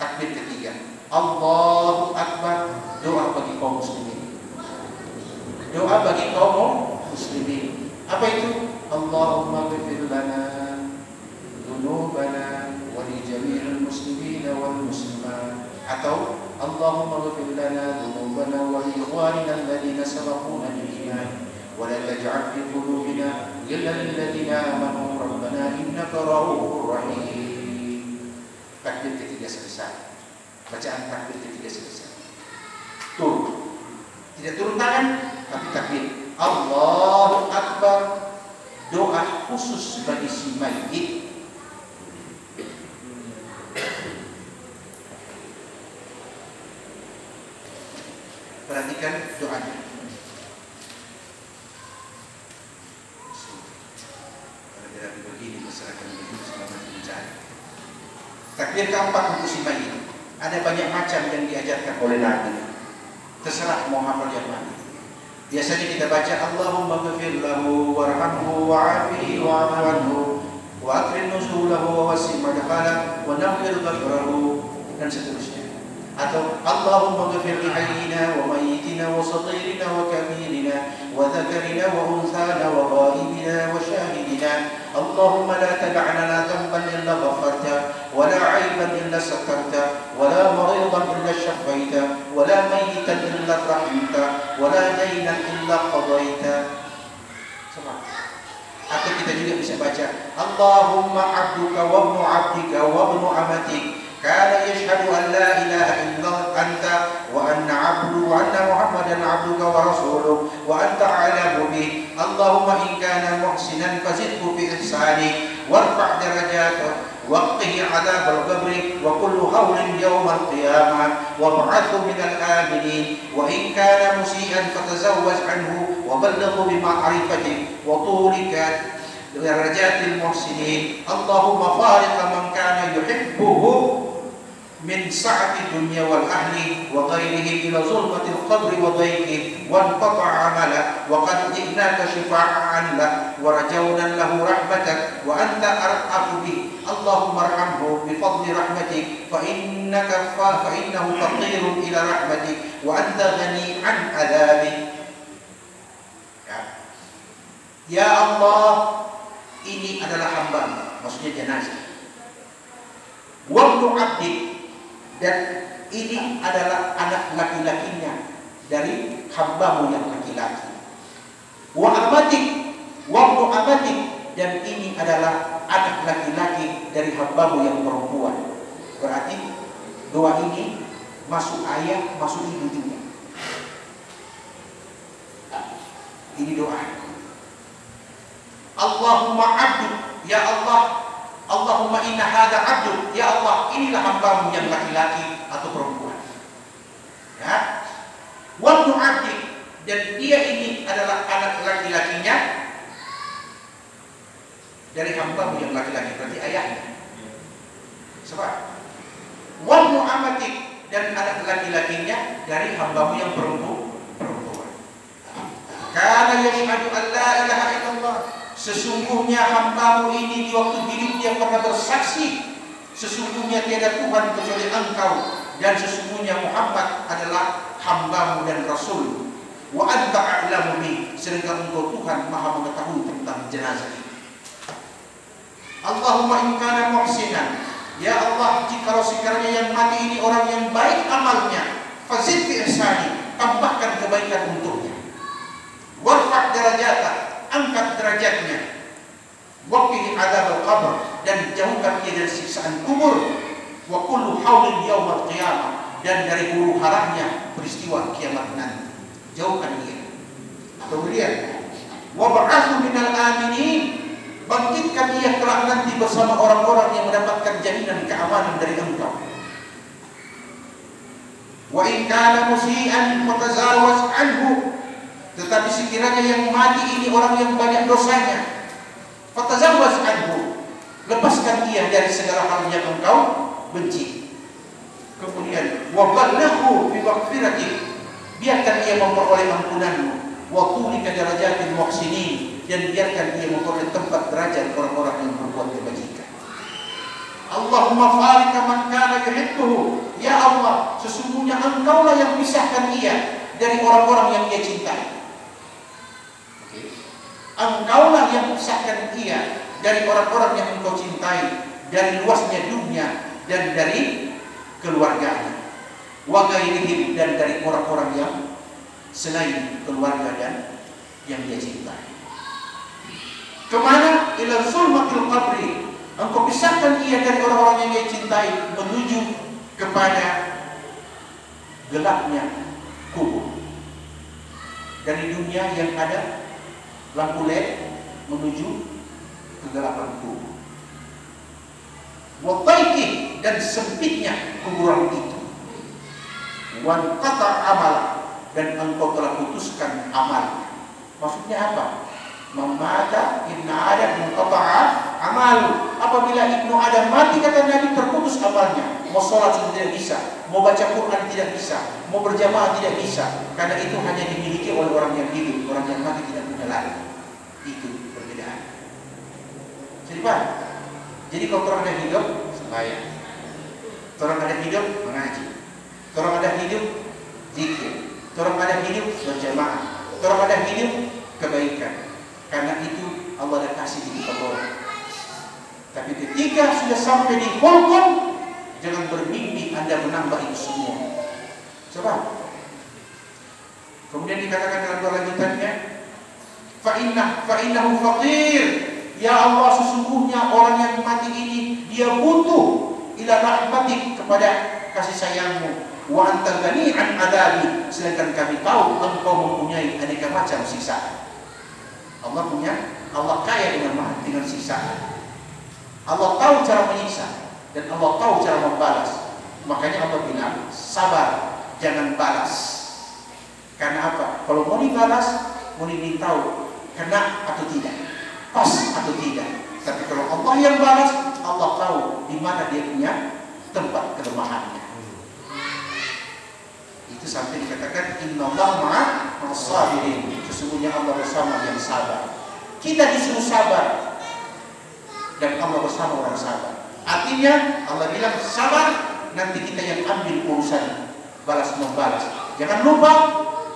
A: takbir ketiga. Allahu Akbar. Doa bagi kaum muslimin. Doa bagi kaum muslimin. Apa itu? Allahumma ghfir lana dhunubana wa li jami'il muslimina wal muslimat. Atau Allahumma ghfir lana dhunubana wa li ikhwanina alladhina sabaquna bil iman wa la taj'al fi qulubina ghillan lil ladzina amanu rabbana innaka ra'ufur rahim. Takbir ketiga selesai. Bacaan takbir ketiga selesai. Turun. Tidak turun tangan, tapi takbir. Allahu Akbar. Doa khusus bagi si mayit. Perhatikan doanya. Karena tidak begini masyarakat hidup selama mencari. Takbir keempat untuk si mayit. Ada banyak macam yang diajarkan oleh Nabi. Terserah mau hafal yang mana. Biasanya kita baca Allahumma ghfir lahu warhamhu wa'afihi wa'fu anhu wa akrim nuzulahu wa wasi' madkhalahu wa nawwir qabrahu dan seterusnya. Atau Allahumma ghfir li hayyina wa mayyitina wa saghirina wa kabirina wa dzakarina wa unthana wa ghaibina wa shahidina. Allahumma la tad'a lana dhanban illa ghafarta wa la 'aiban illa satarta wa la maridan illa shafaita wa la mayyitan illa rahimta wa la daynan illa qadaita. Atau kita juga bisa baca Allahumma 'abduka wa ibnu 'abdika wa ibnu amatik kana yashhadu an la ilaha illa anta wa anna 'abdu wa anna Muhammadan 'abduka wa rasuluh wa anta a'lamu bi. Allahumma in kana muhsinan fazidhu fi ihsani warfa' darajatahu وقه عذاب القبر وكل هول يوم القيامة وابعثه من الآمنين وإن كان مسيئا فتزوج عنه وبلغه بمعرفتك وطولك درجات المحسنين. اللهم فارق من كان يحبه من سعة الدنيا والأهل وغيره إلى ظلمة القبر وضيقه وانقطع عمله وقد جئناك شفاعا له ورجونا له رحمتك وأنت أرأف به. اللهم ارحمه بفضل رحمتك فإنه فقير إلى رحمتك وأنت غني عن عذابك. Ya Allah, ini adalah hamba, maksudnya jenazah. Wabnu abdik, dan ini adalah anak laki-lakinya dari hambamu yang laki-laki. Wa amatik, wabnu amatik, dan ini adalah anak laki-laki dari hambamu yang perempuan. Berarti doa ini masuk ayah, masuk ibu juga. Ini doa. Allahumma abdu, ya Allah, Allahumma inna hadha abdu, ya Allah, inilah hambamu yang laki-laki atau perempuan. Ya. Wabnu abdi, dan dia ini adalah anak laki-lakinya. dari hambamu yang laki-laki, berarti ayahnya. Sebab wal mu'amatik, dan anak laki-lakinya dari hambamu yang perempuan. Karena yashhadu an la ilaha illallah, sesungguhnya hambamu ini di waktu hidup dia pernah bersaksi sesungguhnya tiada Tuhan kecuali Engkau, dan sesungguhnya Muhammad adalah hambamu dan rasul. Wa anta a'lamu bi, sedangkan Engkau Tuhan Maha mengetahui tentang jenazah ini. Allahumma in kana muhsinan, ya Allah, jikalau sekiranya yang mati ini orang yang baik amalnya, fazid fi ihsani, tambahkan kebaikan untuknya. Warfa' darajatah, angkat derajatnya. Waqih adzab al-qabr, dan jauhkan dia dari siksaan kubur. Wa kullu haulin yaumil qiyamah, dan dari huru haranya peristiwa kiamat nanti. Jauhkan dia. Kemudian wa ba'athu minal aminin, bangkitkan dia kelak nanti bersama orang-orang yang mendapatkan jaminan keamanan dari Engkau. Wa in kana musian fatazawaz anhu, tetapi sekiranya yang mati ini orang yang banyak dosanya, fatazawaz anhu, lepaskan dia dari segala hal yang Engkau benci. Kemudian wa balaghu bi maghfiratik, biarkan ia memperoleh ampunanmu. Wa tulika darajatil muhsinin, dan biarkan dia memperoleh tempat derajat orang-orang yang berbuat kebajikan. Allahumma farika man kana yuhibbuhu, ya Allah, sesungguhnya Engkaulah yang pisahkan ia dari orang-orang yang ia cintai. Engkaulah yang pisahkan ia dari orang-orang yang Engkau cintai, dari luasnya dunia dan dari keluarganya. Wa ghairihim, dan dari orang-orang yang selain keluarga dan yang dia cintai. Kemana? Ila zulmatil qabri, Engkau pisahkan ia dari orang-orang yang dia cintai, menuju kepada gelapnya kubur. Dari dunia yang ada lampu LED menuju kegelapan kubur. Wa taiki, dan sempitnya kuburan itu. Wan qata amal, dan Engkau telah putuskan amal. Maksudnya apa? Mamata ibnu Adam munqata'a amalu, apabila ibnu Adam mati, kata Nabi, terputus amalnya. Mau sholat tidak bisa, mau baca Quran tidak bisa, mau berjamaah tidak bisa, karena itu hanya dimiliki oleh orang yang hidup. Orang yang mati tidak punya lagi. Itu perbedaan. Jadi Pak, jadi kalau orang ada hidup sembahyang, orang ada hidup mengaji, orang ada hidup zikir, orang ada hidup berjamaah, orang ada hidup kebaikan. Karena itu Allah ada kasih di kita orang. Tapi ketika sudah sampai di hulqum, jangan bermimpi Anda menambah itu semua. Coba. Kemudian dikatakan dalam lanjutannya, fa'innahu faqir, ya Allah, sesungguhnya orang yang mati ini dia butuh ila rahmatik, kepada kasih sayangmu. Wa anta ghani'an adabi, sedangkan kami tahu Engkau mempunyai aneka macam siksaan. Allah kaya dengan siksaan. Allah tahu cara menyiksa dan Allah tahu cara membalas. Makanya Allah bilang sabar, jangan balas. Karena apa? Kalau mau dibalas, mau diberitahu kena atau tidak, pas atau tidak. Tapi kalau Allah yang balas, Allah tahu di mana dia punya tempat kelemahannya. Itu sampai dikatakan innallaha ma'as sabirin, sesungguhnya Allah bersama yang sabar. Kita disuruh sabar dan Allah bersama orang sabar. Artinya Allah bilang sabar, nanti kita yang ambil urusan balas membalas. Jangan lupa,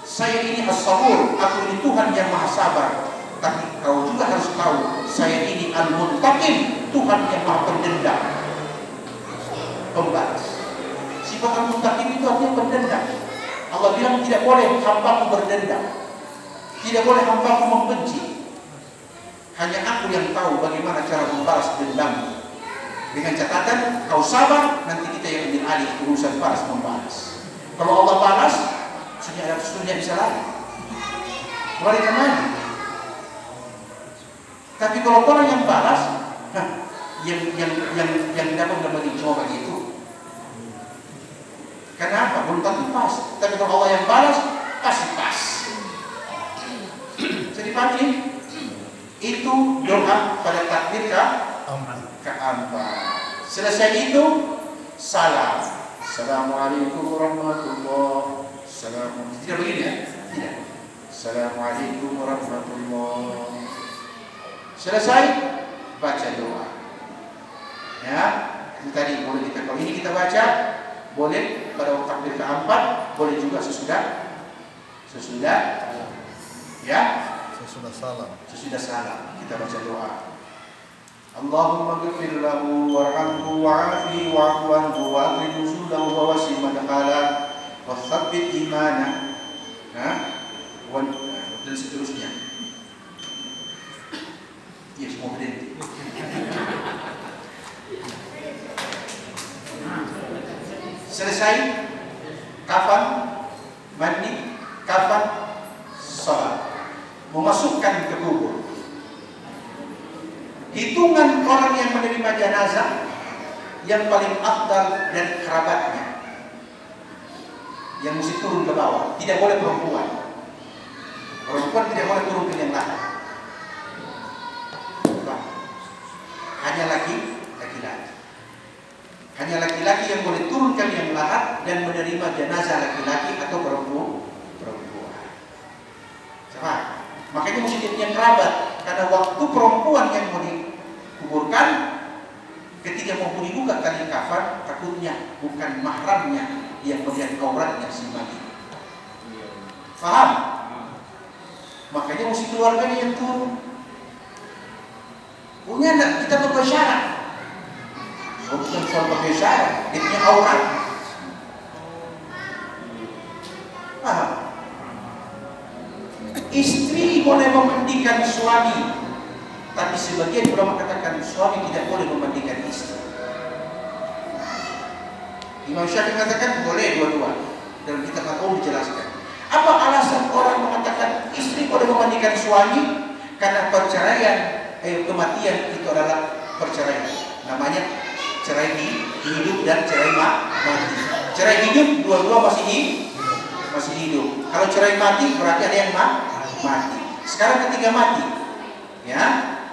A: saya ini as-sabur, aku ini Tuhan yang maha sabar. Tapi kau juga harus tahu, saya ini al-muntaqim, Tuhan yang maha pendendam, pembalas. Sifat al-muntaqim itu artinya pendendam. Allah bilang tidak boleh hambaku berdendam, tidak boleh hambaku membenci. Hanya aku yang tahu bagaimana cara membalas dendam. Dengan catatan kau sabar, nanti kita yang ambil alih urusan balas membalas. Kalau Allah balas, sudah bisa lari. Lari kemana? Tapi kalau orang yang balas, yang dapat dapat coba itu. Kenapa? Belum tentu pas. Tapi kalau Allah yang balas, pasti pas. Jadi paham ini? itu doa pada takbir keempat. Selesai itu salam. Assalamualaikum warahmatullahi wabarakatuh. Tidak begini ya? Tidak. Assalamualaikum warahmatullahi. Selesai baca doa. Ya, itu tadi boleh kita, kalau ini kita baca boleh pada waktu takbir keempat, boleh juga sesudah ya, sesudah salam kita baca doa. Allahumma ghfir lahu warhamhu wa'afihi wa'fu anhu wa akrim nuzulahu wa wasi' madkhalahu wa tsabbit imana. Dan seterusnya. Ya, semua berhenti. Selesai kafan mandi, kafan salat, memasukkan ke kubur. Hitungan orang yang menerima jenazah yang paling afdal dari kerabatnya yang mesti turun ke bawah. Tidak boleh perempuan. Perempuan tidak boleh turun ke yang lain. Hanya laki-laki. Hanya laki-laki yang boleh turun ke yang lahat dan menerima jenazah laki-laki atau perempuan. Sama. Makanya mesti yang kerabat. Karena waktu perempuan yang mau dikuburkan, ketika mau dibuka tali kafan, takutnya bukan mahramnya yang melihat auratnya si mayit. Paham? Makanya mesti keluarganya yang turun. Punya enggak kita pakai syarat? Bukan soal pakai syarat, dia punya aurat. Paham? Istri boleh memandikan suami, tapi sebagian ulama katakan suami tidak boleh memandikan istri. Imam Syafi'i mengatakan boleh dua-dua. Dalam kitab Al-Qaum dijelaskan. Apa alasan orang mengatakan istri boleh memandikan suami? Karena perceraian, kematian itu adalah perceraian. Namanya cerai hidup dan cerai mati. Cerai hidup dua-dua masih hidup. Kalau cerai mati berarti ada yang mati. Sekarang ketika mati, ya,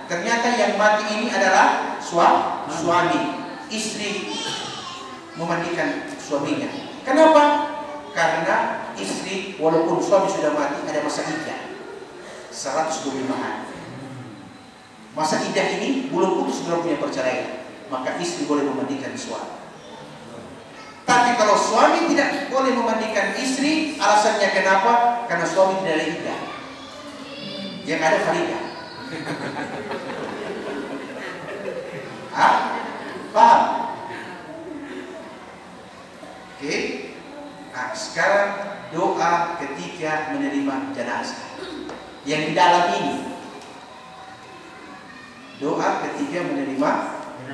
A: ternyata yang mati ini adalah suami. Istri memandikan suaminya. Kenapa? Karena istri walaupun suami sudah mati ada masa iddah 125 hari. Masa iddah ini belum putus, belum punya perceraian, maka istri boleh memandikan suami. Tapi kalau suami tidak boleh memandikan istri, alasannya kenapa? Karena suami tidak ada iddah. Yang ada faridah. Paham? Oke. Nah, sekarang doa ketika menerima jenazah. Yang di dalam ini. Doa ketika menerima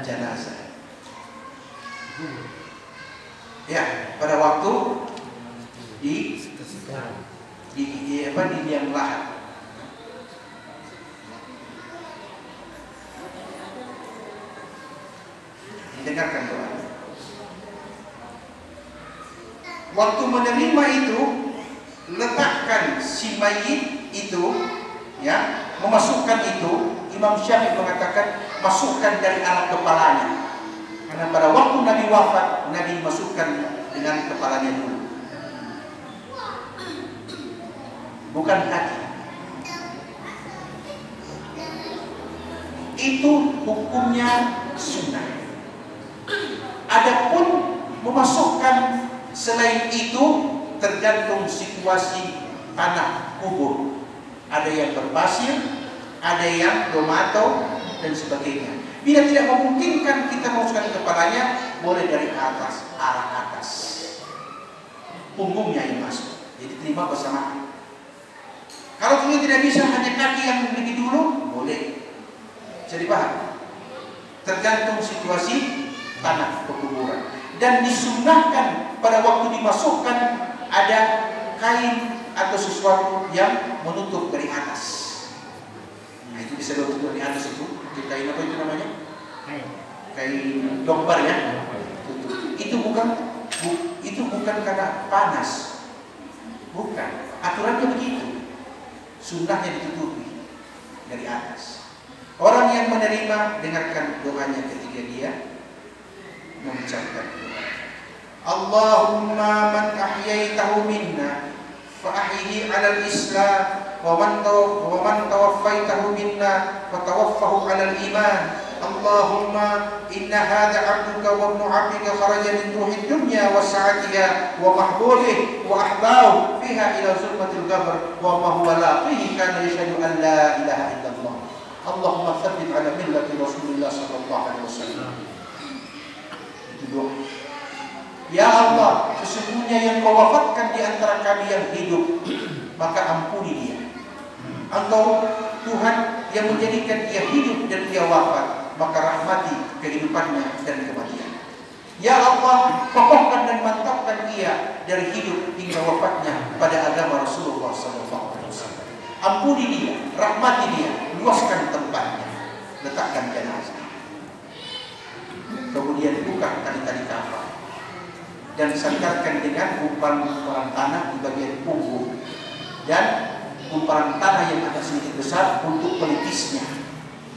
A: jenazah. Ya, pada waktu di liang lahat. Dengarkan doa. Waktu menerima itu, letakkan si mayit itu, ya, memasukkan itu. Imam Syafi'i mengatakan masukkan dari arah kepalanya. Karena pada waktu Nabi wafat, Nabi masukkan dengan kepalanya dulu, bukan kaki. Itu hukumnya sunnah. Adapun memasukkan selain itu tergantung situasi tanah kubur. Ada yang berpasir, ada yang tomato dan sebagainya. Bila tidak memungkinkan kita masukkan kepalanya, boleh dari atas, arah atas, punggungnya yang masuk. Jadi terima bersamaan. Kalau tidak bisa hanya kaki yang lebih dulu, boleh. Jadi paham? Tergantung situasi tanah pekuburan. Dan disunnahkan pada waktu dimasukkan ada kain atau sesuatu yang menutup dari atas. Nah, itu bisa menutup dari atas itu. Kain apa itu namanya? Kain dombar ya. Itu bukan karena panas. Bukan. Aturannya begitu. Sunnahnya ditutupi dari atas. Orang yang menerima, dengarkan doanya ketika dia mengucapkan doa. Allahumma man ahyaitahu minna fa ahyihi 'alal Islam wa man tawaffaitahu minna fa tawaffahu 'alal iman. Allahumma inna hadha 'abduka wa ibnu 'abdika kharaja min ruhid dunya wa sa'atiha wa mahbubih wa ahbahu fiha ila zulmatil qabr wa ma huwa laqihi kana yashhadu an la ilaha illallah. Allahumma tsabbit 'ala millati Rasulillah sallallahu alaihi wasallam. Itu doa. Ya Allah, sesungguhnya yang Kau wafatkan di antara kami yang hidup, maka ampuni dia. Engkau Tuhan yang menjadikan dia hidup dan dia wafat, maka rahmati kehidupannya dan kematian. Ya Allah, kokohkan dan mantapkan dia dari hidup hingga wafatnya pada agama Rasulullah SAW. Ampuni dia, rahmati dia, luaskan tempatnya, letakkan jenazah. Kemudian buka tali-tali kafan dan sandarkan dengan gumpalan tanah di bagian punggung dan gumpalan tanah yang agak sedikit besar untuk pelipisnya.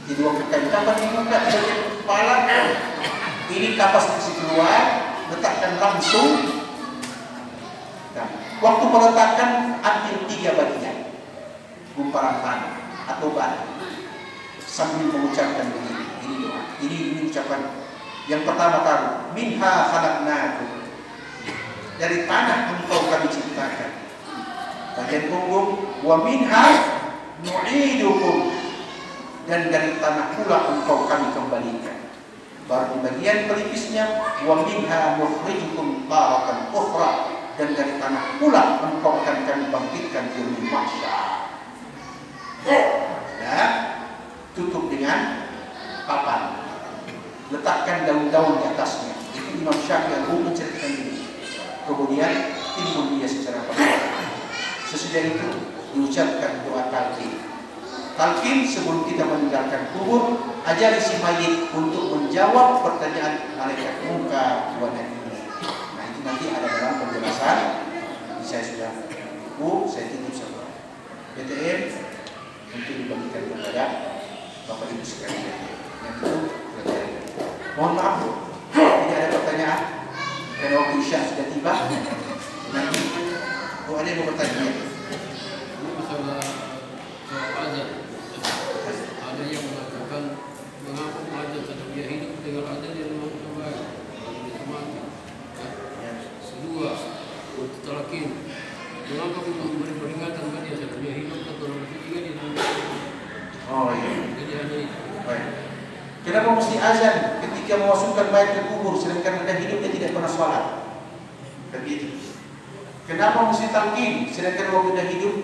A: Jadi waktu kain kafan dibuka di bagian kepala, ini kapas dikasih keluar, letakkan langsung. Nah, waktu meletakkan ambil 3 bagian gumpalan tanah atau ban sambil mengucapkan begini. Ini doa. Ini ucapan yang pertama kali. Minha khalaqnakum, dari tanah engkau kami ciptakan. Bagian punggung, wa minha nu'idukum, dan dari tanah pula engkau kami kembalikan. Baru di bagian pelipisnya, wa minha nukhrijukum taratan ukhra, dan dari tanah pula engkau akan kami bangkitkan di yaumil mahsyar. Nah, tutup dengan papan, letakkan daun-daun di atasnya. Itu Imam Syafi'i yang menceritakan ini. Kemudian timbul dia secara perlahan. Sesudah itu diucapkan doa talqin. Talqin sebelum kita meninggalkan kubur, ajari si mayit untuk menjawab pertanyaan malaikat muka wa nakir. Nah, itu nanti ada dalam penjelasan. Saya sudah saya titip sama BTM untuk dibagikan kepada Bapak Ibu sekalian. Yang itu pelajaran. Mohon maaf, tidak ada pertanyaan. Dan waktu Isya sudah tiba. Nanti ada yang mau bertanya.
B: Masalah azan. Ada yang mengatakan mengapa azan tetap dia hidup dengan azan yang memang terbaik. Kalau dia mati. Kedua, untuk talqin. Mengapa memberi peringatan kepada dia tetap dia hidup atau nomor 3 dia mati.
A: Oh iya.
B: Jadi hanya itu.
A: Baik. Kenapa mesti azan ketika memasukkan mayat ke kubur sedangkan anda hidup dia tidak pernah sholat? Begitu. Kenapa mesti talqin sedangkan waktu dia hidup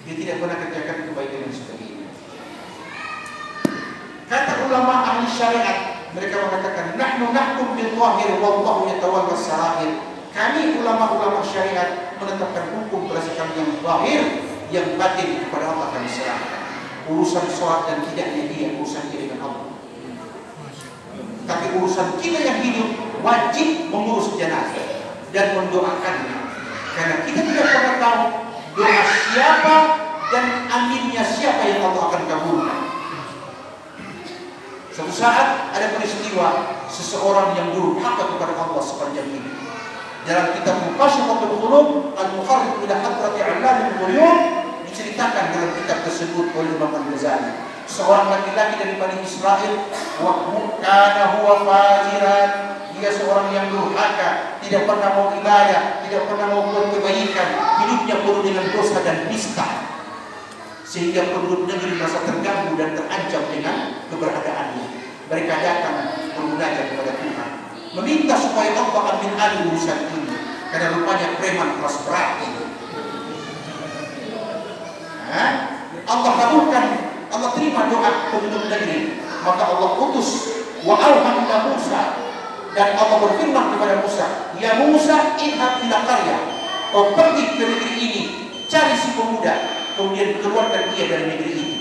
A: dia tidak pernah kerjakan kebaikan yang seperti ini? Kata ulama ahli syariat, mereka mengatakan nahnu nahkum bil zahir wallahu yatawalla sarair. Kami ulama-ulama syariat menetapkan hukum berdasarkan yang zahir, yang batin kepada Allah kami serahkan. Urusan sholat dan tidaknya dia urusan dia dengan Allah. Tapi urusan kita yang hidup wajib mengurus jenazah dan mendoakannya, karena kita tidak pernah tahu doa siapa dan aminnya siapa yang Allah akan kabulkan. Suatu saat ada peristiwa seseorang yang durhaka kepada Allah sepanjang hidup. Dalam kitab Muqashifatul Qulub Al-Muqarrib ila Hadrati Allamil Ghuyub diceritakan dalam kitab tersebut oleh Imam Al-Ghazali, seorang laki-laki dari Bani Israel, wa kana huwa fajiran, dia seorang yang durhaka, tidak pernah mau ibadah, tidak pernah mau buat kebaikan, hidupnya penuh dengan dosa dan nista, sehingga penduduk negeri merasa terganggu dan terancam dengan keberadaannya. Mereka datang bermunajat kepada Tuhan, meminta supaya Allah ambil alih urusan ini, karena rupanya preman kelas berat itu. Allah kabulkan, Allah terima doa penduduk negeri, maka Allah utus wa auhamna Musa, dan Allah berfirman kepada Musa, ya Musa idhab ila qaryah, kau pergi ke negeri ini, cari si pemuda, kemudian keluarkan dia dari negeri ini,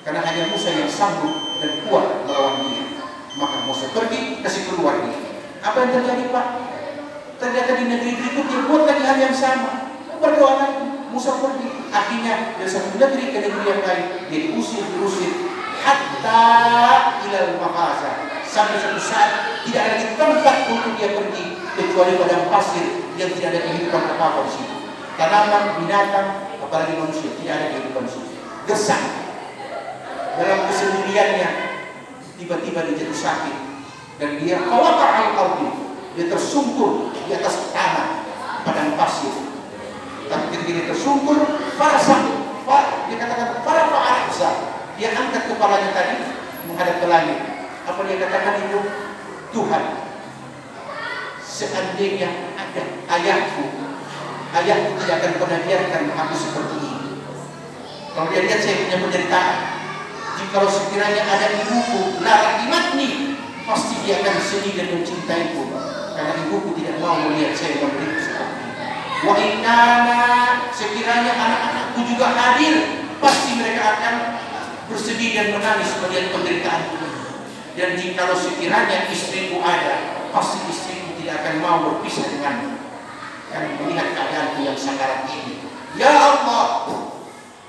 A: karena hanya Musa yang sanggup dan kuat melawan dia. Maka Musa pergi, kasih keluar dia. Apa yang terjadi, Pak? Ternyata di negeri berikutnya buat lagi hal yang sama, berdoa lagi. Musa pergi, akhirnya dari satu negeri ke negeri yang lain, dia diusir, hatta ilal mafaza, sampai suatu saat tidak ada lagi tempat untuk dia pergi kecuali padang pasir yang tidak ada kehidupan apa-apa di situ. Tanaman, binatang, apalagi manusia tidak ada kehidupan di situ. Gersang dalam kesendiriannya, tiba-tiba dia jatuh sakit dan dia qawaqa al-ardi, dia tersungkur di atas tanah padang pasir. Tapi ketika dia tersungkur, dia katakan para fa'arza, dia angkat kepalanya tadi menghadap ke langit. Apa dia katakan itu? Tuhan, seandainya ada ayahku tidak akan pernah biarkan aku seperti ini. Kalau dia lihat saya punya penderitaan, jikalau sekiranya ada ibuku la rahimatni, pasti dia akan sedih dan mencintaiku, karena ibuku tidak mau melihat saya menderita seperti ini. Wa innana, sekiranya anak-anakku juga hadir, pasti mereka akan bersedih dan menangis melihat penderitaanku. Dan jikalau sekiranya istriku ada, pasti istriku tidak akan mau berpisah denganmu, karena melihat keadaanku yang sakarat ini. Ya Allah,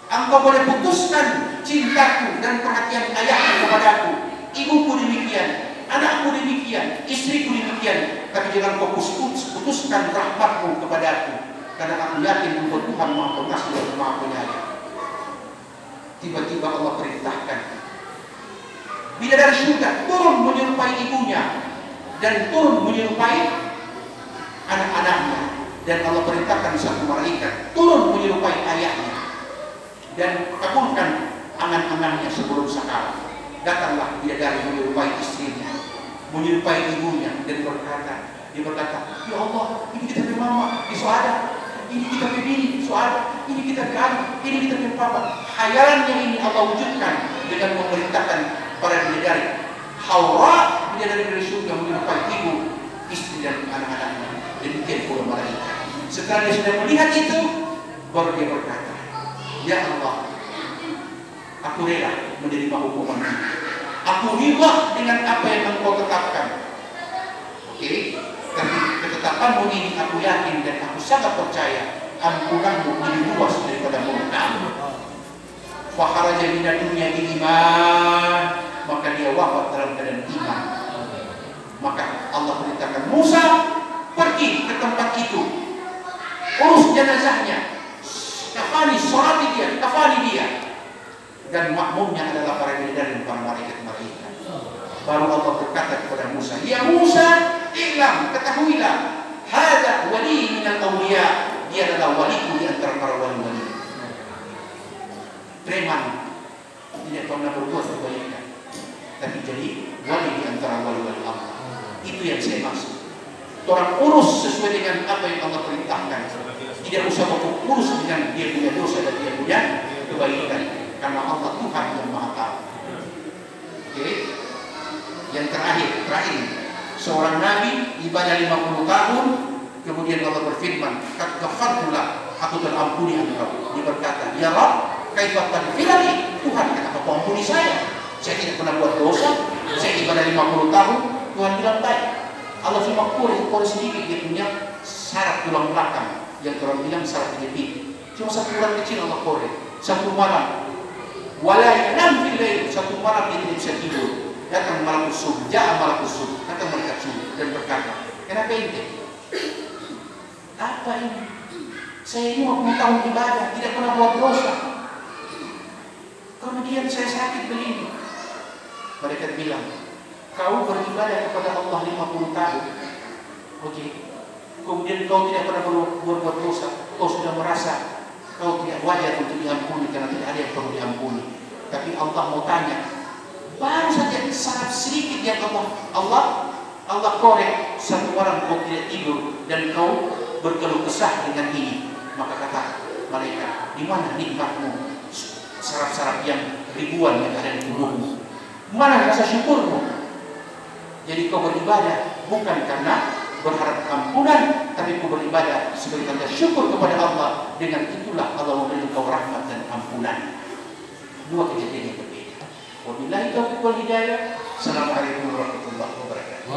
A: Engkau boleh putuskan cintaku dan perhatian ayahku kepadaku, ibuku demikian, anakku demikian, istriku demikian, tapi jangan kau putuskan rahmatmu kepadaku, karena aku yakin bahwa Tuhan Maha Pengasih dan Maha Penyayang. Tiba-tiba Allah perintahkan bidadari surga turun menyerupai ibunya dan turun menyerupai anak-anaknya, dan Allah perintahkan satu malaikat turun menyerupai ayahnya dan kabulkan angan-angannya sebelum sakaraat. Datanglah bidadari menyerupai istrinya, menyerupai ibunya, dan dia berkata, ya Allah, ini kita punya mama di Suada, ini kita punya bini Suada, ini kita punya adik, ini kita punya papa. Khayalannya ini Allah wujudkan dengan memerintahkan para bidadari Hawa, bidadari dari surga menyerupai ibu, istri dan anak-anaknya. Demikian pula malaikat. Setelah dia sudah melihat itu, baru dia berkata, ya Allah, aku rela menerima hukuman ini. Aku ridha dengan apa yang Engkau tetapkan. Oke, tapi ketetapanmu ini aku yakin dan aku sangat percaya ampunanmu lebih luas daripada murkamu. Fakharaja minad dunya bil iman, maka dia wafat dalam keadaan iman. Maka Allah perintahkan Musa pergi ke tempat itu, urus jenazahnya, kafani dia, dan makmumnya adalah para bidadari dan para malaikat-malaikat. Baru Allah berkata kepada Musa, ya Musa, i'lam, ketahuilah, hada wali minal awliya, dia adalah waliku di antara para wali-wali. Preman tidak pernah berbuat kebaikan, tapi jadi wali di antara wali-wali Allah. Itu yang saya maksud. Orang urus sesuai dengan apa yang Allah perintahkan. Tidak usah urus dengan dia punya dosa dan dia punya kebaikan, karena Allah Tuhan yang Maha Tahu. Oke. Yang terakhir, seorang nabi ibadah 50 tahun, kemudian Allah berfirman, "Qad ghafartulah, aku telah ampuni engkau." Dia berkata, "Ya Rabb, kaifa taghfirli?" Tuhan, kenapa kau ampuni saya? Saya tidak pernah buat dosa, saya ibadah 50 tahun. Tuhan bilang, baik. Allah cuma kore sedikit, dia punya saraf tulang belakang yang orang bilang saraf kejepit. Cuma satu bulan kecil Allah kore. Satu malam, wala yanam fil lail, satu malam dia tidak bisa tidur. Datang malaikat subuh, datang malaikat subuh dan berkata, kenapa ini? Apa ini? Saya ini 50 tahun ibadah, tidak pernah buat dosa. Kemudian saya sakit begini. Malaikat bilang, kau beribadah kepada Allah 50 tahun. Oke. Kemudian kau tidak pernah berbuat dosa. Kau sudah merasa kau tidak wajar untuk diampuni karena tidak ada yang perlu diampuni. Tapi Allah mau tanya, baru saja sangat sedikit yang Allah korek, satu malam kau tidak tidur dan kau berkeluh kesah dengan ini. Maka kata malaikat, di mana nikmatmu? Saraf-saraf yang ribuan yang ada di tubuhmu. Mana rasa syukurmu? Jadi kau beribadah bukan karena berharap ampunan, tapi kau beribadah sebagai tanda syukur kepada Allah. Dengan itulah Allah memberi kau rahmat dan ampunan. Dua kejadian yang berbeda. Wabillahi taufiq wal hidayah. Assalamualaikum warahmatullahi wabarakatuh.